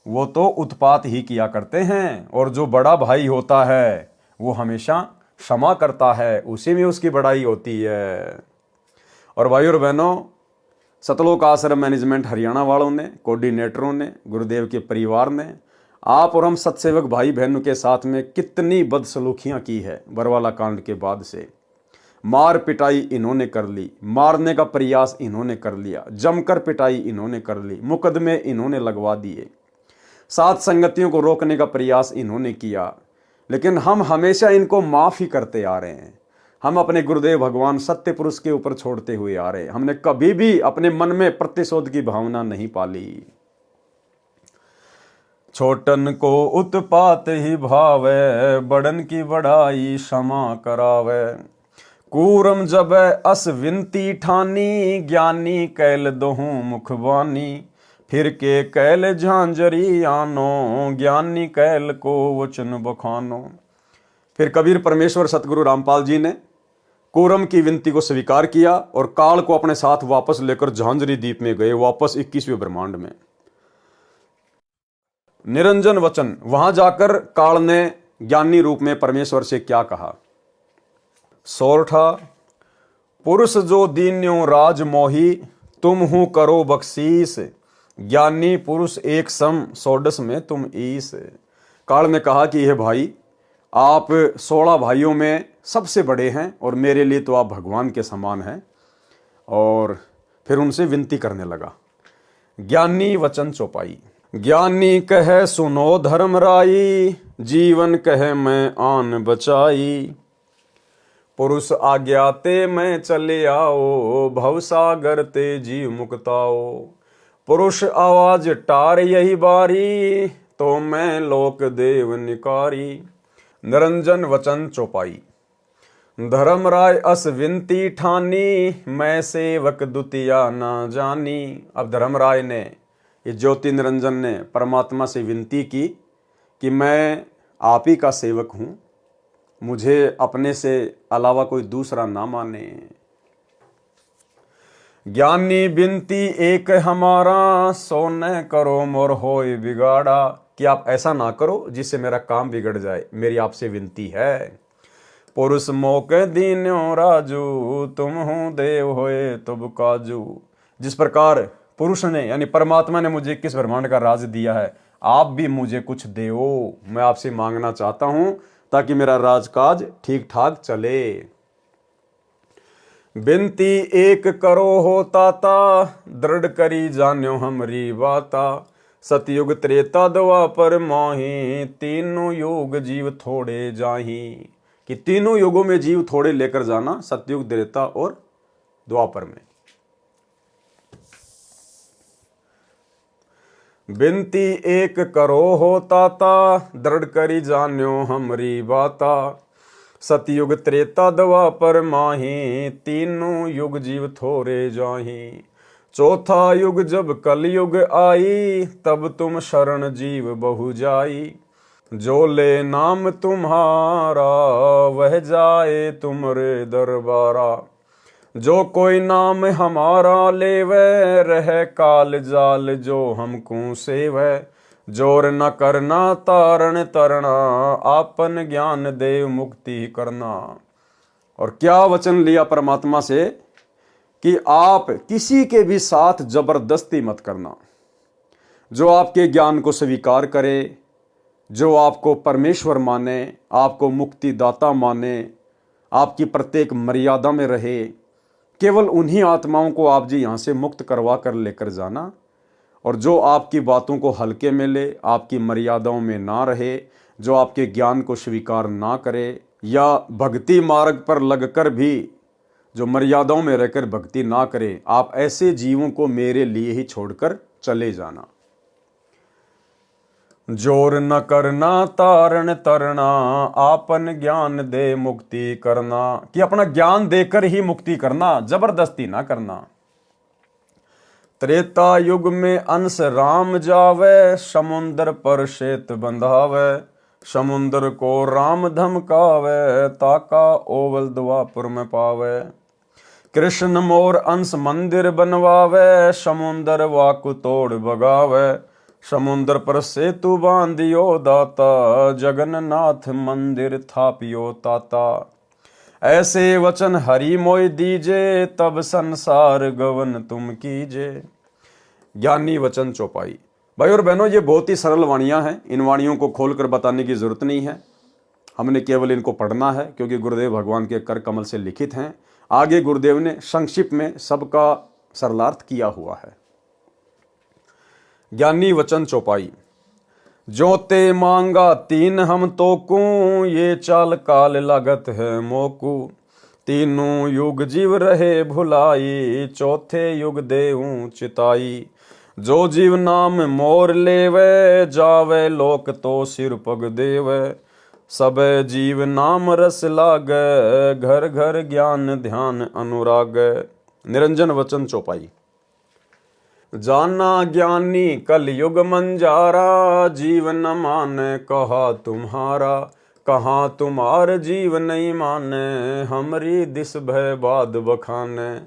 Speaker 1: वो तो उत्पात ही किया करते हैं, और जो बड़ा भाई होता है वो हमेशा क्षमा करता है, उसी में उसकी बड़ाई होती है। और भाई और बहनों, सतलोक आश्रम मैनेजमेंट हरियाणा वालों ने, कोऑर्डिनेटरों ने, गुरुदेव के परिवार ने, आप और हम सत्सेवक भाई बहनों के साथ में कितनी बदसलूकियां की है। बरवाला कांड के बाद से मार पिटाई इन्होंने कर ली, मारने का प्रयास इन्होंने कर लिया, जमकर पिटाई इन्होंने कर ली, मुकदमे इन्होंने लगवा दिए, साथ संगतियों को रोकने का प्रयास इन्होंने किया, लेकिन हम हमेशा इनको माफ ही करते आ रहे हैं। हम अपने गुरुदेव भगवान सत्य पुरुष के ऊपर छोड़ते हुए आ रहे हैं। हमने कभी भी अपने मन में प्रतिशोध की भावना नहीं पाली। छोटन को उत्पात ही भावे, बड़न की बड़ाई क्षमा करावे। कूरम जब अस विनती ठानी, ज्ञानी कैल दोहूं मुखबानी। फिर के कैल झांझरी आनो, ज्ञानी कैल को वचन बखानो। फिर कबीर परमेश्वर सतगुरु रामपाल जी ने कूरम की विनती को स्वीकार किया और काल को अपने साथ वापस लेकर झांझरी द्वीप में गए, वापस 21वें ब्रह्मांड में। निरंजन वचन। वहां जाकर काल ने ज्ञानी रूप में परमेश्वर से क्या कहा। सोरठा पुरुष जो दीन्यो राज मोही, तुम हूँ करो बख्शीस, ज्ञानी पुरुष एक सम सोडस में तुम ईस। काल ने कहा कि यह भाई, आप 16 भाइयों में सबसे बड़े हैं और मेरे लिए तो आप भगवान के समान हैं। और फिर उनसे विनती करने लगा। ज्ञानी वचन चौपाई। ज्ञानी कहे सुनो धर्म राई, जीवन कहे मैं आन बचाई। पुरुष आज्ञा ते मैं चले आओ, भवसागर ते जीव मुक्ताओ। पुरुष आवाज टार यही बारी, तो मैं लोक देव निकारी। निरंजन वचन चौपाई। धर्म राय अस विनती ठानी, मैं सेवक दुतिया ना जानी। अब धर्मराय ने, ये ज्योति निरंजन ने परमात्मा से विनती की कि मैं आप ही का सेवक हूँ, मुझे अपने से अलावा कोई दूसरा ना माने। ज्ञानी बिनती एक हमारा, सो न करो मोर होय बिगाड़ा। कि आप ऐसा ना करो जिससे मेरा काम बिगड़ जाए, मेरी आपसे विनती है। पुरुष मौके दीन्यो राजू, तुम हूँ देव होए तुब काजू। जिस प्रकार पुरुष ने यानी परमात्मा ने मुझे किस ब्रह्मांड का राज दिया है, आप भी मुझे कुछ देओ। मैं आपसे मांगना चाहता हूं ताकि मेरा राजकाज ठीक ठाक चले। बिनती एक करो हो ताता, दृढ़ करी जान्यो हमरी बाता। सतयुग त्रेता द्वापर माही, तीनों युग जीव थोड़े जाही। कि तीनों युगों में जीव थोड़े लेकर जाना, सतयुग त्रेता और द्वापर में। बिनती एक करो हो ताता, दृढ़ करी जान्यो हमरी बाता। सतयुग त्रेता द्वापर माही, तीनों युग जीव थोड़े जाही। चौथा युग जब कलयुग आई, तब तुम शरण जीव बहु जाई। जो ले नाम तुम्हारा, वह जाए तुमरे दरबारा। जो कोई नाम हमारा लेवे, रह काल जाल जो हमको सेवै। जोर न करना तारण तरना, आपन ज्ञान देव मुक्ति करना। और क्या वचन लिया परमात्मा से कि आप किसी के भी साथ जबरदस्ती मत करना। जो आपके ज्ञान को स्वीकार करे, जो आपको परमेश्वर माने, आपको मुक्तिदाता माने, आपकी प्रत्येक मर्यादा में रहे, केवल उन्हीं आत्माओं को आप जी यहाँ से मुक्त करवा कर लेकर जाना। और जो आपकी बातों को हल्के में ले, आपकी मर्यादाओं में ना रहे, जो आपके ज्ञान को स्वीकार ना करे, या भक्ति मार्ग पर लगकर भी जो मर्यादाओं में रहकर भक्ति ना करे, आप ऐसे जीवों को मेरे लिए ही छोड़कर चले जाना। जोर न करना तारण तरना, आपन ज्ञान दे मुक्ति करना। कि अपना ज्ञान देकर ही मुक्ति करना, जबरदस्ती ना करना। त्रेता युग में अंश राम जावे, समुंदर पर शेत बंधावे। समुंदर को राम धमकावे, ताका ओवल द्वापुर में पावे। कृष्ण मोर अंश मंदिर बनवावे, समुंदर वाकु तोड़ बगावे। समुंदर पर सेतु बांधियो दाता, जगन्नाथ मंदिर थापियो ताता। ऐसे वचन हरि मोय दीजे, तब संसार गवन तुम कीजे। ज्ञानी वचन चौपाई। भाई और बहनों, ये बहुत ही सरल वाणियां हैं, इन वाणियों को खोलकर बताने की जरूरत नहीं है। हमने केवल इनको पढ़ना है क्योंकि गुरुदेव भगवान के कर कमल से लिखित हैं। आगे गुरुदेव ने संक्षिप्त में सबका सरलार्थ किया हुआ है। ज्ञानी वचन चौपाई। जो ते मांगा तीन हम तो को, ये चाल काल लागत है मोकू। तीनों युग जीव रहे भुलाई, चौथे युग देऊं चिताई। जो जीव नाम मोर लेवे, जावे लोक तो सिर पग देवे। सब जीव नाम रस लागे, घर घर ज्ञान ध्यान अनुराग। निरंजन वचन चौपाई। जाना ज्ञानी कल युग मंजारा, जीवन माने कहा तुम्हारा। कहा तुम्हार जीव नहीं माने, हमरी दिस भय बाद बखाने।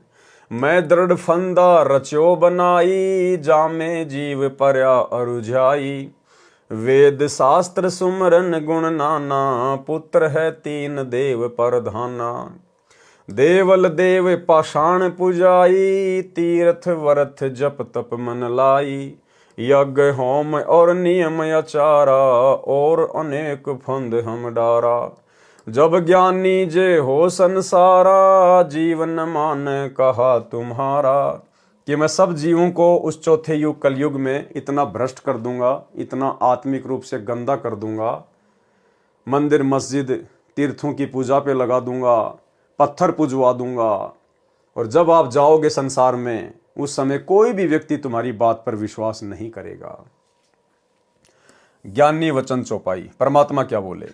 Speaker 1: मैं दृढ़ फंदा रच्यो बनाई, जामे जीव पर्या अरुझाई। वेद शास्त्र सुमरन गुण नाना, पुत्र है तीन देव परधाना। देवल देव पाषाण पुजाई, तीर्थ वर्थ जप तप मन लाई। यज्ञ होम और नियम आचारा, और अनेक फंद हम डारा। जब ज्ञानी जे हो संसारा, जीवन मान कहा तुम्हारा। कि मैं सब जीवों को उस चौथे युग कलयुग में इतना भ्रष्ट कर दूंगा, इतना आत्मिक रूप से गंदा कर दूंगा, मंदिर मस्जिद तीर्थों की पूजा पे लगा दूंगा, पत्थर पुजवा दूंगा। और जब आप जाओगे संसार में, उस समय कोई भी व्यक्ति तुम्हारी बात पर विश्वास नहीं करेगा। ज्ञानी वचन चौपाई। परमात्मा क्या बोले?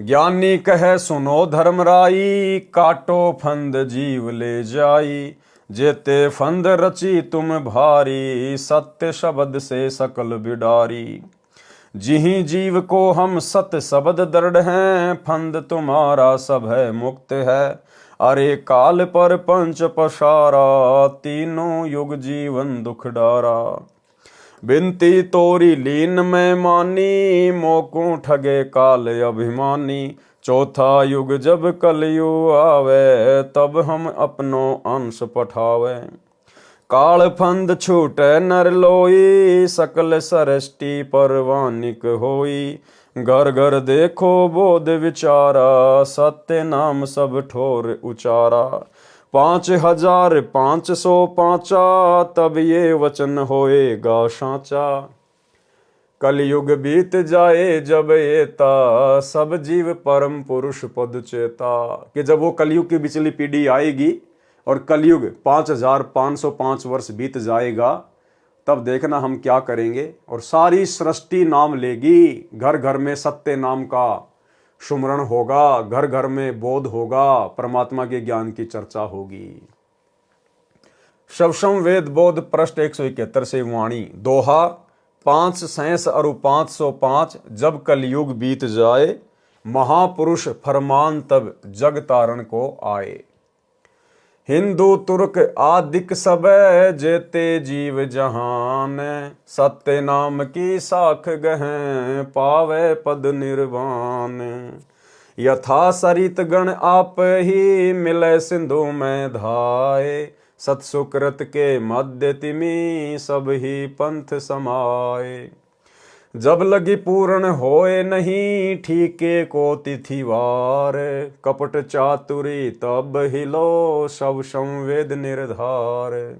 Speaker 1: ज्ञानी कहे सुनो धर्मराई, काटो फंद जीव ले जाई। जेते फंद रची तुम भारी, सत्य शब्द से सकल बिडारी। जिहि जीव को हम सत्य शब्द दृढ़ हैं, फंद तुम्हारा सब है मुक्त है। अरे काल पर पंच पसारा, तीनों युग जीवन दुख डारा। बिनती तोरी लीन में मानी, मोकू ठगे काल अभिमानी। चौथा युग जब कलयुग आवे, तब हम अपनो अंश पठावे। काल फंद छूटे नर लोई, सकल सृष्टि परवानिक होई। घर घर देखो बोध विचारा, सत्य नाम सब ठोर उचारा। 5505 तब ये वचन होएगा साचा। कलयुग बीत जाए जब एता, सब जीव परम पुरुष पद चेता। कि जब वो कलयुग की बिचली पीढ़ी आएगी और कलयुग 5505 वर्ष बीत जाएगा, तब देखना हम क्या करेंगे। और सारी सृष्टि नाम लेगी, घर घर में सत्य नाम का सुमरण होगा, घर घर में बोध होगा, परमात्मा के ज्ञान की चर्चा होगी। शवसम वेद बोध पृष्ठ 171 से वाणी। दोहा 5 और 505। जब कलयुग बीत जाए, महापुरुष फरमान तब जग तारण को आए। हिंदू तुर्क आदिक सब, जेते जीव जहान। सत्य नाम की साख गहें, पावे पद निर्वाण। यथा सरित गण आप ही, मिले सिंधु में धाये। सत्सुकृत के मध्य तिमी, सब ही पंथ समाये। जब लगी पूर्ण होए नहीं, ठीके को तिथिवार। कपट चातुरी तब हिलो, सब संवेद निर्धार।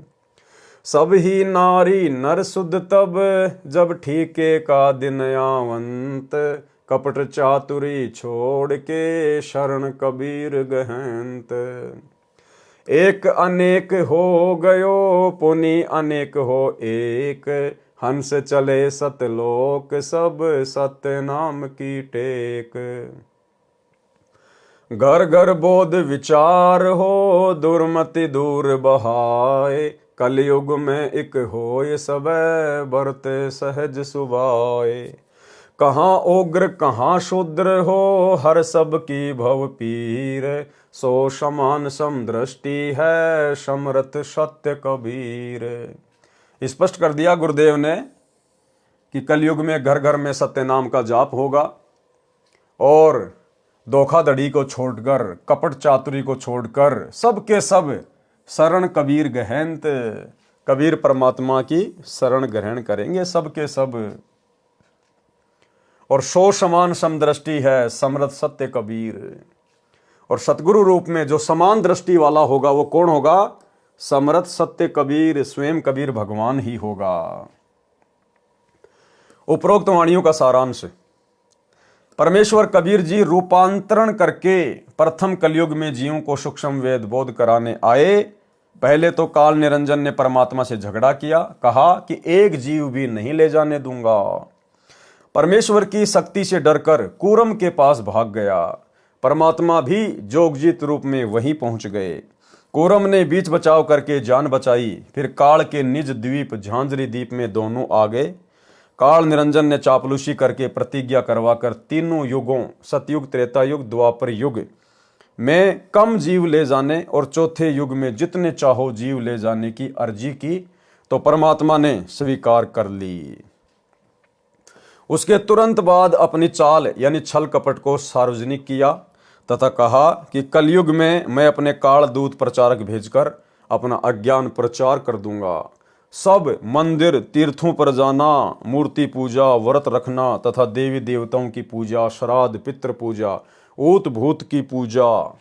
Speaker 1: सब ही नारी नर शुद्ध तब, जब ठीके का दिन आवंत। कपट चातुरी छोड़ के, शरण कबीर गहंत। एक अनेक हो गयो, पुनि अनेक हो एक। हंस चले सतलोक सब, सत्य नाम की टेक। घर घर बोध विचार हो, दुर्मति दूर बहाए। कलयुग में एक होय सब, बरते सहज सुभाए। कहाँ उग्र कहाँ शूद्र हो, हर सब की भव पीर। सो समान समदृष्टि है, समरथ सत्य कबीर। स्पष्ट कर दिया गुरुदेव ने कि कलयुग में घर घर में सत्य नाम का जाप होगा, और धोखाधड़ी को छोड़कर, कपट चातुरी को छोड़कर, सब के सब शरण कबीर गहंत। कबीर परमात्मा की शरण ग्रहण करेंगे सब के सब। और सो समान समदृष्टि है, समरथ सत्य कबीर। और सतगुरु रूप में जो समान दृष्टि वाला होगा, वो कौन होगा? समरथ सत्य कबीर, स्वयं कबीर भगवान ही होगा। उपरोक्त वाणियों का सारांश। परमेश्वर कबीर जी रूपांतरण करके प्रथम कलयुग में जीवों को सूक्ष्म वेद बोध कराने आए। पहले तो काल निरंजन ने परमात्मा से झगड़ा किया, कहा कि एक जीव भी नहीं ले जाने दूंगा। परमेश्वर की शक्ति से डरकर कूरम के पास भाग गया। परमात्मा भी जोगजीत रूप में वहीं पहुंच गए। कूरम ने बीच बचाव करके जान बचाई। फिर काल के निज द्वीप झांझरी द्वीप में दोनों आ गए। काल निरंजन ने चापलूसी करके प्रतिज्ञा करवाकर तीनों युगों, सतयुग, त्रेता युग, द्वापर युग में कम जीव ले जाने और चौथे युग में जितने चाहो जीव ले जाने की अर्जी की, तो परमात्मा ने स्वीकार कर ली। उसके तुरंत बाद अपनी चाल यानी छल कपट को सार्वजनिक किया। तथा कहा कि कलयुग में मैं अपने काल दूत प्रचारक भेजकर अपना अज्ञान प्रचार कर दूंगा। सब मंदिर तीर्थों पर जाना, मूर्ति पूजा, व्रत रखना तथा देवी देवताओं की पूजा, श्राद्ध, पितृ पूजा, ऊत भूत की पूजा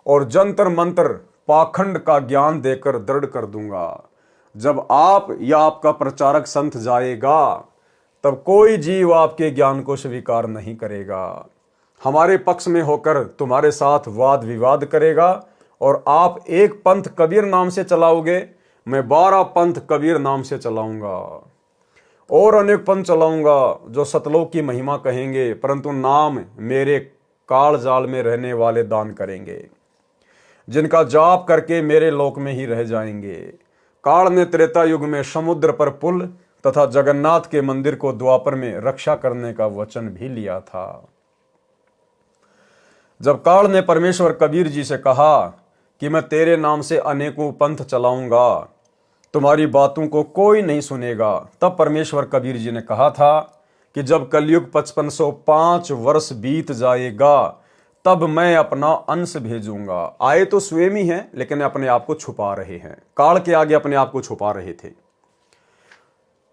Speaker 1: और जंतर मंत्र पाखंड का ज्ञान देकर दृढ़ कर दूंगा। जब आप या आपका प्रचारक संत जाएगा तब कोई जीव आपके ज्ञान को स्वीकार नहीं करेगा। हमारे पक्ष में होकर तुम्हारे साथ वाद विवाद करेगा और आप एक पंथ कबीर नाम से चलाओगे, मैं 12 पंथ कबीर नाम से चलाऊंगा और अनेक पंथ चलाऊंगा जो सतलोक की महिमा कहेंगे, परंतु नाम मेरे काल जाल में रहने वाले दान करेंगे, जिनका जाप करके मेरे लोक में ही रह जाएंगे। काल ने त्रेता युग में समुद्र पर पुल तथा जगन्नाथ के मंदिर को द्वापर में रक्षा करने का वचन भी लिया था। जब काल ने परमेश्वर कबीर जी से कहा कि मैं तेरे नाम से अनेकों पंथ चलाऊंगा, तुम्हारी बातों को कोई नहीं सुनेगा, तब परमेश्वर कबीर जी ने कहा था कि जब कलयुग 5505 वर्ष बीत जाएगा तब मैं अपना अंश भेजूंगा। आए तो स्वयं ही हैं, लेकिन अपने आप को छुपा रहे हैं, काल के आगे अपने आप को छुपा रहे थे।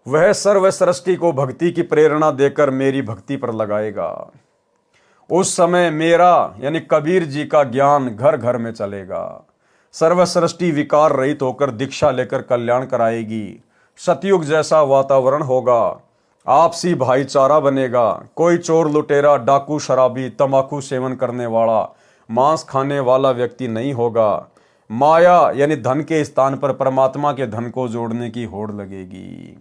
Speaker 1: वह सर्व सृष्टि को भक्ति की प्रेरणा देकर मेरी भक्ति पर लगाएगा। उस समय मेरा यानी कबीर जी का ज्ञान घर घर में चलेगा। सर्व सृष्टि विकार रहित होकर दीक्षा लेकर कल्याण कराएगी। सतयुग जैसा वातावरण होगा, आपसी भाईचारा बनेगा। कोई चोर, लुटेरा, डाकू, शराबी, तंबाकू सेवन करने वाला, मांस खाने वाला व्यक्ति नहीं होगा। माया यानी धन के स्थान पर परमात्मा के धन को जोड़ने की होड़ लगेगी।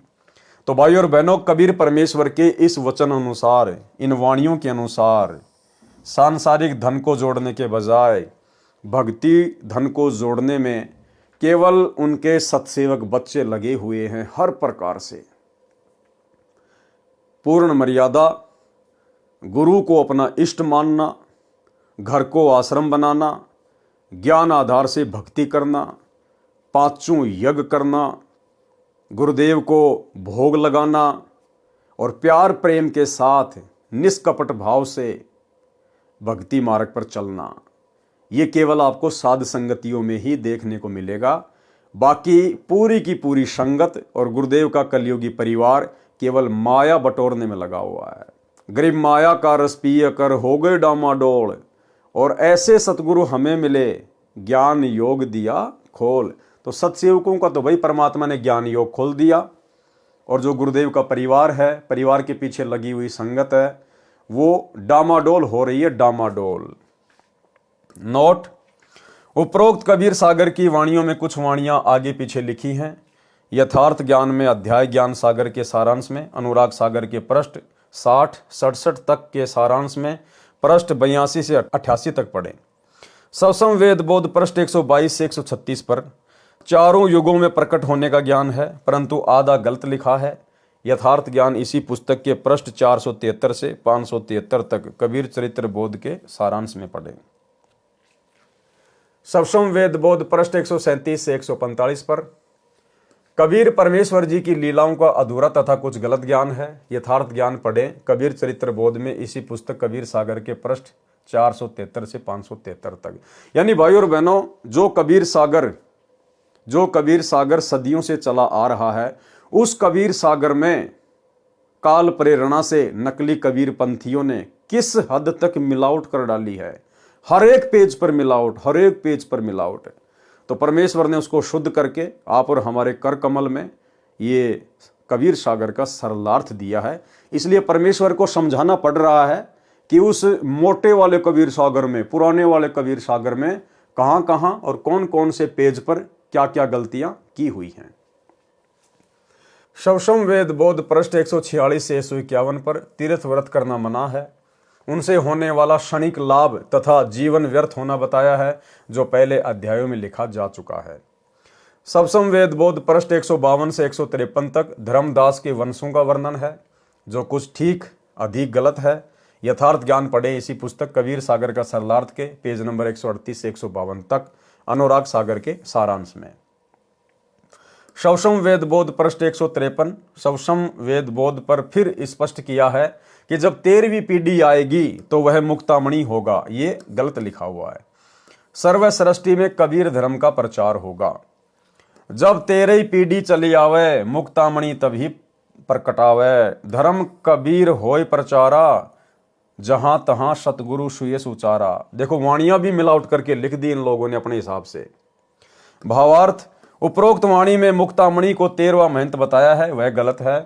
Speaker 1: तो भाई और बहनों, कबीर परमेश्वर के इस वचन अनुसार, इन वाणियों के अनुसार सांसारिक धन को जोड़ने के बजाय भक्ति धन को जोड़ने में केवल उनके सत्सेवक बच्चे लगे हुए हैं। हर प्रकार से पूर्ण मर्यादा, गुरु को अपना इष्ट मानना, घर को आश्रम बनाना, ज्ञान आधार से भक्ति करना, पांचों यज्ञ करना, गुरुदेव को भोग लगाना और प्यार प्रेम के साथ निष्कपट भाव से भक्ति मार्ग पर चलना, ये केवल आपको साध संगतियों में ही देखने को मिलेगा। बाकी पूरी की पूरी संगत और गुरुदेव का कलयुगी परिवार केवल माया बटोरने में लगा हुआ है। गरीब माया का रस पिय कर हो गए डामाडोल, और ऐसे सतगुरु हमें मिले, ज्ञान योग दिया खोल। तो सत्सेवकों का तो भाई परमात्मा ने ज्ञान योग खोल दिया, और जो गुरुदेव का परिवार है, परिवार के पीछे लगी हुई संगत है, वो डामाडोल हो रही है, डामाडोल। नोट: उपरोक्त कबीर सागर की वाणियों में कुछ वाणियां आगे पीछे लिखी हैं। यथार्थ ज्ञान में अध्याय ज्ञान सागर के सारांश में, अनुराग सागर के पृष्ठ 60-67 तक के सारांश में, पृष्ठ 82 से 88 तक पढ़ें। सवसम वेद बोध पृष्ठ 122 से 136 पर चारों युगों में प्रकट होने का ज्ञान है, परंतु आधा गलत लिखा है। यथार्थ ज्ञान इसी पुस्तक के पृष्ठ 473 से 573 तक कबीर चरित्र बोध के सारांश में पढ़ें। सवसम वेद बोध पृष्ठ 137 से 145 पर कबीर परमेश्वर जी की लीलाओं का अधूरा तथा कुछ गलत ज्ञान है। यथार्थ ज्ञान पढ़ें कबीर चरित्र बोध में, इसी पुस्तक कबीर सागर के पृष्ठ 473 से 573 तक। यानी भाई और बहनों, जो कबीर सागर सदियों से चला आ रहा है, उस कबीर सागर में काल प्रेरणा से नकली कबीर पंथियों ने किस हद तक मिलावट कर डाली है। हर एक पेज पर मिलावट, हर एक पेज पर मिलावट है। तो परमेश्वर ने उसको शुद्ध करके आप और हमारे कर कमल में ये कबीर सागर का सरलार्थ दिया है। इसलिए परमेश्वर को समझाना पड़ रहा है कि उस मोटे वाले कबीर सागर में, पुराने वाले कबीर सागर में कहां कहां और कौन कौन से पेज पर क्या क्या गलतियां की हुई हैं। सवसम वेद बोध पृष्ठ 146 से 151 पर तीर्थ व्रत करना मना है, उनसे होने वाला क्षणिक लाभ तथा जीवन व्यर्थ होना बताया है, जो पहले अध्यायों में लिखा जा चुका है। सवसम वेद बोध पृष्ठ 152 से 153 तक धर्मदास के वंशों का वर्णन है, जो कुछ ठीक अधिक गलत है। यथार्थ ज्ञान पढ़े इसी पुस्तक कबीर सागर का सरलार्थ के पेज नंबर 138 से 152 तक, अनुराग सागर के सारांश में। शवसम वेद बोध पृष्ठ 153। शवसम वेद बोध पर फिर स्पष्ट किया है कि जब 13वीं पीढ़ी आएगी तो वह मुक्तामणि होगा। ये गलत लिखा हुआ है। सर्व सृष्टि में कबीर धर्म का प्रचार होगा। जब 13वीं पीढ़ी चली आवे मुक्तामणि तभी प्रकटावे। धर्म कबीर होय प्रचारा जहां तहां सतगुरु सुयस उचारा। देखो वाणियां भी मिलावट करके लिख दी इन लोगों ने अपने हिसाब से। भावार्थ, उपरोक्त वाणी में मुक्तामणि को 13वां महंत बताया है, वह गलत है।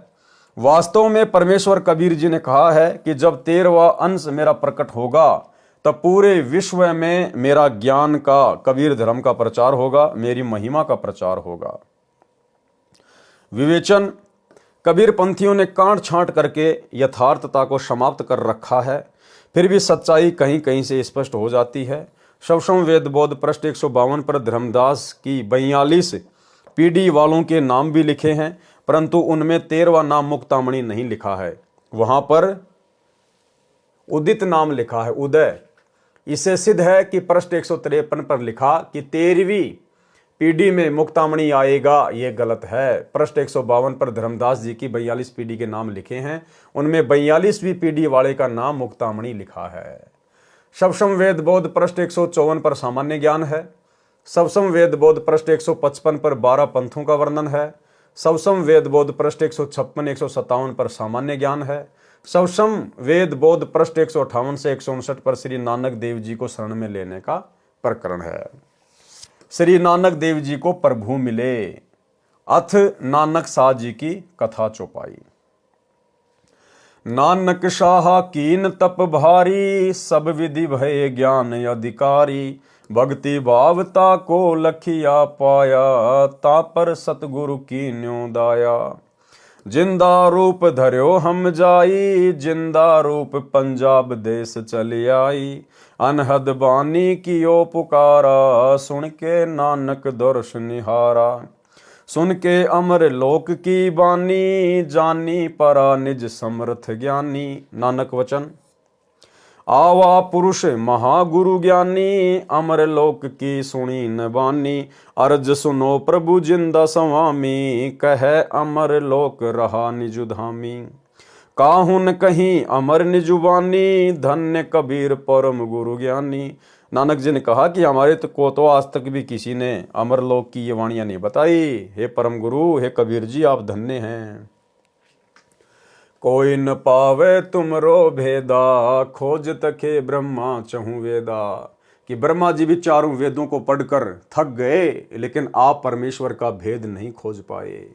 Speaker 1: वास्तव में परमेश्वर कबीर जी ने कहा है कि जब 13वां अंश मेरा प्रकट होगा तब पूरे विश्व में मेरा ज्ञान का, कबीर धर्म का प्रचार होगा, मेरी महिमा का प्रचार होगा। विवेचन, कबीर पंथियों ने कांट छांट करके यथार्थता को समाप्त कर रखा है, फिर भी सच्चाई कहीं कहीं से स्पष्ट हो जाती है। शवसम वेद बोध पृष्ठ 152 पर धर्मदास की 42 पीढ़ी वालों के नाम भी लिखे हैं, परंतु उनमें 13वां नाम मुक्तामणि नहीं लिखा है। वहां पर उदित नाम लिखा है, उदय। इससे सिद्ध है कि पृष्ठ 153 पर लिखा कि 13वीं पीढ़ी में मुक्तामणि आएगा, यह गलत है। पृष्ठ 152 पर धर्मदास जी की 42 पीढ़ी के नाम लिखे हैं, उनमें 42वीं पीढ़ी वाले का नाम मुक्तामणि लिखा है। शवसम वेद बोध पृष्ठ 154 पर सामान्य ज्ञान है। शवसम वेद बोध पृष्ठ 155 पर 12 पंथों का वर्णन है। शवसम वेद बोध पृष्ठ 156 157 पर सामान्य ज्ञान है। शवसम वेद बोध पृष्ठ 158 से 159 पर श्री नानक देव जी को शरण में लेने का प्रकरण है। श्री नानक देव जी को प्रभु मिले, अथ नानक शाह जी की कथा चौपाई। नानक शाह कीन तप भारी, सब विधि भय ज्ञान अधिकारी। भक्ति भावता को लखिया पाया, ता पर सतगुरु की न्यो दाया। जिंदा रूप धर्यो हम जाई, जिंदा रूप पंजाब देश चली आई। अनहद बानी कियो पुकारा, सुन के नानक दर्श निहारा। सुन के अमर लोक की बानी, जानी परा निज समर्थ ज्ञानी। नानक वचन, आवा पुरुष महागुरु ज्ञानी, अमर लोक की सुनी न बानी। अर्ज सुनो प्रभु जिंदा स्वामी, कह अमर लोक रहा निजुधामी। काहुन कहीं अमर निजुबानी, धन्य कबीर परम गुरु ज्ञानी। नानक जी ने कहा कि हमारे तो आज तक भी किसी ने अमर लोक की ये वाणियां नहीं बताई। हे परम गुरु, हे कबीर जी, आप धन्य हैं। कोई न पावे तुमरो भेदा, खोज तके ब्रह्मा चहु वेदा। कि ब्रह्मा जी भी चारों वेदों को पढ़कर थक गए, लेकिन आप परमेश्वर का भेद नहीं खोज पाए।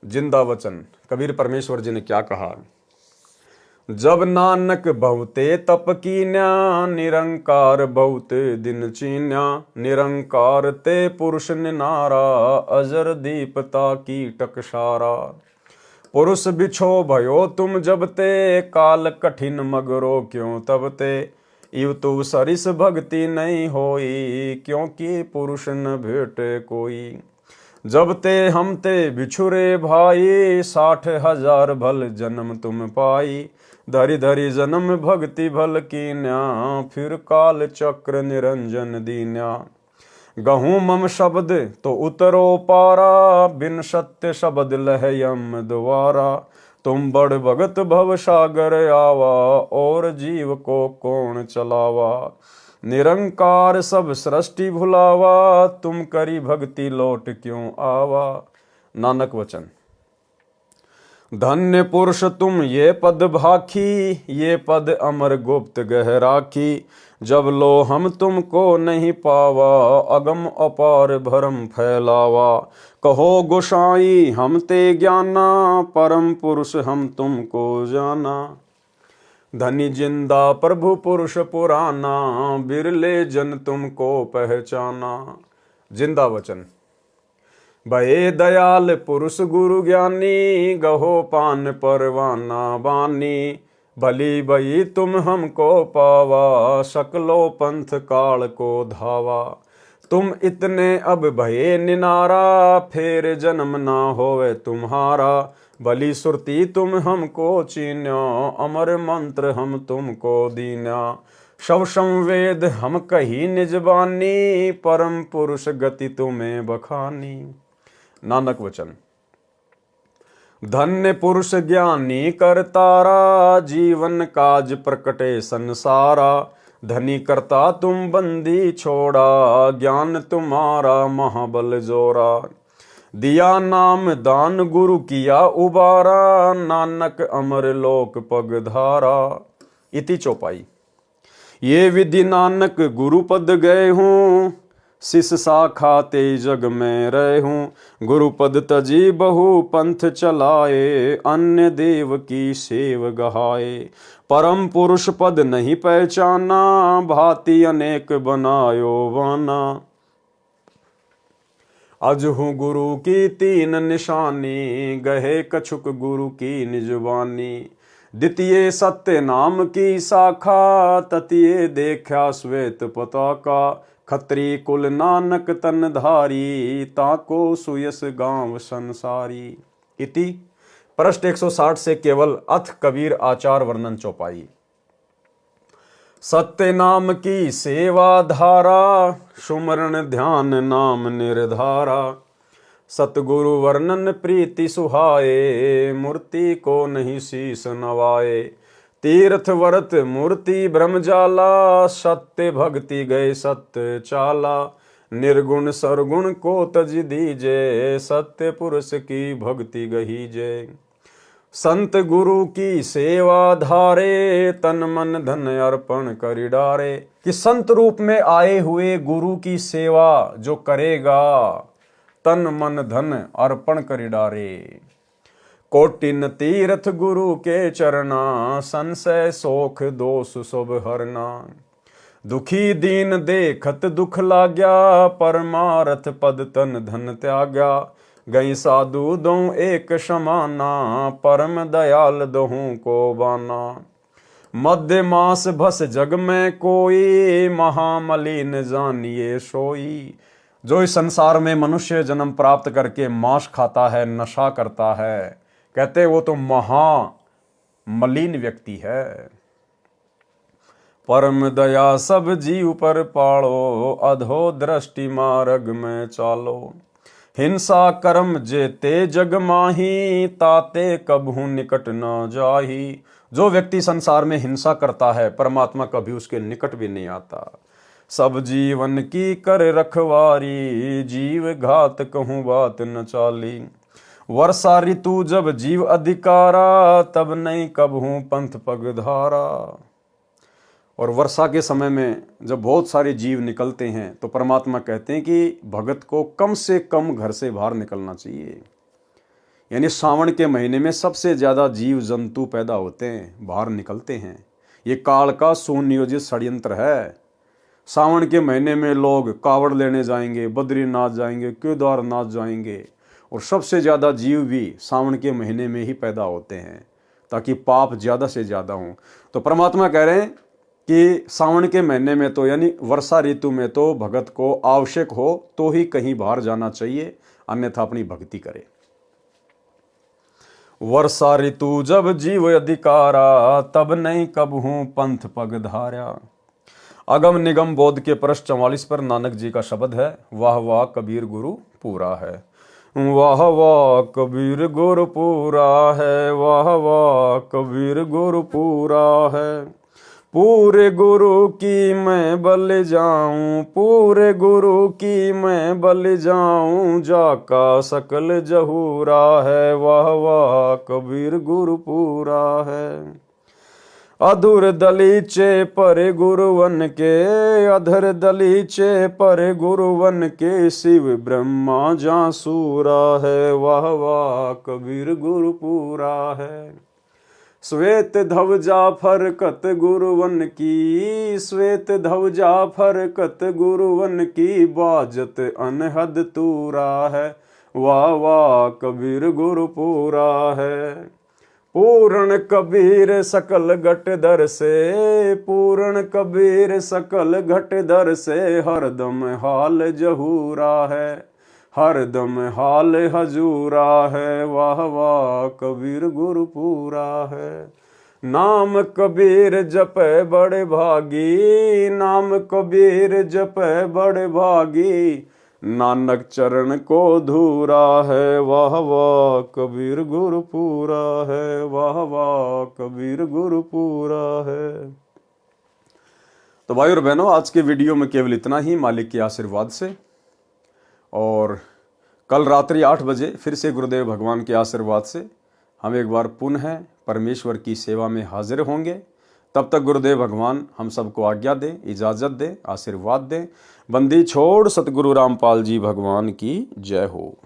Speaker 1: जिंदा वचन, कबीर परमेश्वर जी ने क्या कहा? जब नानक बहुते तप कीन्या, निरंकार बहुते दिन चीन्या। निरंकार ते पुरुष निनारा, अजर दीपता की टकसारा। पुरुष बिछो भयो तुम जब ते, काल कठिन मगरो क्यों तब ते। इव तु सरिस भक्ति नहीं होई, क्योंकि पुरुष न भेटे कोई। जब ते हम ते बिछुरे भाई, 60,000 भल जन्म तुम पाई। धरि धरि जन्म भक्ति भल कीन्या, फिर काल चक्र निरंजन दीन्या। गहूँ मम शब्द तो उतरो पारा, बिन सत्य शब्द लह यम द्वारा। तुम बड़ भगत भव सागर आवा, और जीव को कौन चलावा। निरंकार सब सृष्टि भुलावा, तुम करी भक्ति लौट क्यों आवा। नानक वचन, धन्य पुरुष तुम ये पद भाखी, ये पद अमर गुप्त गह राखी। जब लो हम तुमको नहीं पावा, अगम अपार भरम फैलावा। कहो गोसाई हम ते ज्ञाना, परम पुरुष हम तुमको जाना। धनी जिंदा प्रभु पुरुष पुराना, बिरले जन तुमको पहचाना। जिंदा वचन, भये दयाल पुरुष गुरु ज्ञानी, गहो पान परवाना बानी। भली भई तुम हमको पावा, सकलो पंथ काल को धावा। तुम इतने अब भये निनारा, फेर जन्म ना होवे तुम्हारा। भली सुरती तुम हमको चीन्या, अमर मंत्र हम तुमको दीन्या। शवसम वेद हम कही निज बानी, परम पुरुष गति तुम्हें बखानी। नानक वचन। धन्य पुरुष ज्ञानी करतारा, जीवन काज प्रकटे संसारा। धनी करता तुम बंदी छोड़ा, ज्ञान तुम्हारा महाबल जोरा। दिया नाम दान गुरु किया उबारा, नानक अमर लोक पगधारा। इति चौपाई। ये विधि नानक गुरुपद गए हूँ, शिष शाखा ते जग में रहे हूँ। गुरुपद तजी बहु पंथ चलाए, अन्य देव की सेव गहाए। परम पुरुष पद नहीं पहचाना, भांति अनेक बनायो वाना। अजहू गुरु की तीन निशानी, गहे कछुक गुरु की निजवानी। द्वितीय सत्य नाम की शाखा, ततीय देखा श्वेत पताका। खत्री कुल नानक तनधारी, ताको सुयस गांव संसारी। इति पृष्ठ 160 से केवल अथ कबीर आचार वर्णन चौपाई। सत्य नाम की सेवा धारा, सुमरण ध्यान नाम निर्धारा। सतगुरु वर्णन प्रीति सुहाए, मूर्ति को नहीं शीस नवाए। तीर्थ व्रत मूर्ति ब्रह्मजाला, सत्य भक्ति गए सत्य चाला। निर्गुण सरगुण को तज दीजे, सत्य पुरुष की भक्ति गहीजे। संत गुरु की सेवा धारे, तन मन धन अर्पण करि डारे। कि संत रूप में आए हुए गुरु की सेवा जो करेगा, तन मन धन अर्पण करि डारे। कोटिन तीर्थ गुरु के चरना, संशय शोक दोष शुभ हरना। दुखी दीन देखत दुख लाग्या, परमारथ पद तन धन त्यागा। गई साधु दो एक समाना, परम दयाल दोहू को बाना। मध्य मास भस जग में कोई, महामलिन जानिए सोई। जो इस संसार में मनुष्य जन्म प्राप्त करके मांस खाता है, नशा करता है, कहते वो तो महामलिन व्यक्ति है। परम दया सब जीव पर पाड़ो, अधो दृष्टि मार्ग में चालो। हिंसा कर्म जेते जग माही, ताते कबहू निकट न जाही। जो व्यक्ति संसार में हिंसा करता है, परमात्मा कभी उसके निकट भी नहीं आता। सब जीवन की कर रखवारी, जीव घात कहूँ बात न चाली। वर्षा ऋतु जब जीव अधिकारा, तब नहीं कबहू पंथ पगधारा। और वर्षा के समय में जब बहुत सारे जीव निकलते हैं, तो परमात्मा कहते हैं कि भगत को कम से कम घर से बाहर निकलना चाहिए। यानी सावन के महीने में सबसे ज़्यादा जीव जंतु पैदा होते हैं, बाहर निकलते हैं। ये काल का सुनियोजित षड्यंत्र है। सावन के महीने में लोग कावड़ लेने जाएंगे, बद्रीनाथ जाएंगे, केदारनाथ जाएंगे, और सबसे ज़्यादा जीव भी सावन के महीने में ही पैदा होते हैं, ताकि पाप ज़्यादा से ज़्यादा हों। तो परमात्मा कह रहे हैं कि सावन के महीने में तो, यानी वर्षा ऋतु में तो भगत को आवश्यक हो तो ही कहीं बाहर जाना चाहिए, अन्यथा अपनी भक्ति करे। वर्षा ऋतु जब जीव अधिकारा, तब नहीं कबहू पंथ पगधारा। अगम निगम बोध के पृष्ठ 44 पर नानक जी का शब्द है, वाह वाह कबीर गुरु पूरा है। वाह वाह कबीर गुरु पूरा है, वाह वाह कबीर गुरु पूरा है। पूरे गुरु की मैं बल जाऊं, पूरे गुरु की मैं बल जाऊं, जाका सकल जहूरा है। वाह वाह कबीर गुरु पूरा है। अधुर दलीचे पर गुरुवन के, अधर दलीचे पर गुरुवन के, शिव ब्रह्मा जासूरा है। वाह वाह कबीर गुरु पूरा है। श्वेत ध्वजा फरकत गुरुवन की, श्वेत ध्वजा फरकत गुरुवन की, बाजत अनहद तूरा है। वाह वाह कबीर गुरु पूरा है। पूर्ण कबीर सकल घट दर से, पूर्ण कबीर सकल घट दर से, हरदम हाल जहूरा है, हरदम हाल हजूरा है। वाह वाह कबीर गुरु पूरा है। नाम कबीर जपे बड़े भागी, नाम कबीर जपे बड़े भागी, नानक चरण को धूरा है, वाह वाह कबीर गुरपुरा है, वाह वाह कबीर गुरपुरा है। तो भाई और बहनों, आज के वीडियो में केवल इतना ही, मालिक के आशीर्वाद से। और कल रात्रि 8 बजे फिर से गुरुदेव भगवान के आशीर्वाद से हम एक बार पुनः परमेश्वर की सेवा में हाजिर होंगे। तब तक गुरुदेव भगवान हम सबको आज्ञा दे, इजाज़त दे, आशीर्वाद दे। बंदी छोड़ सतगुरु रामपाल जी भगवान की जय हो।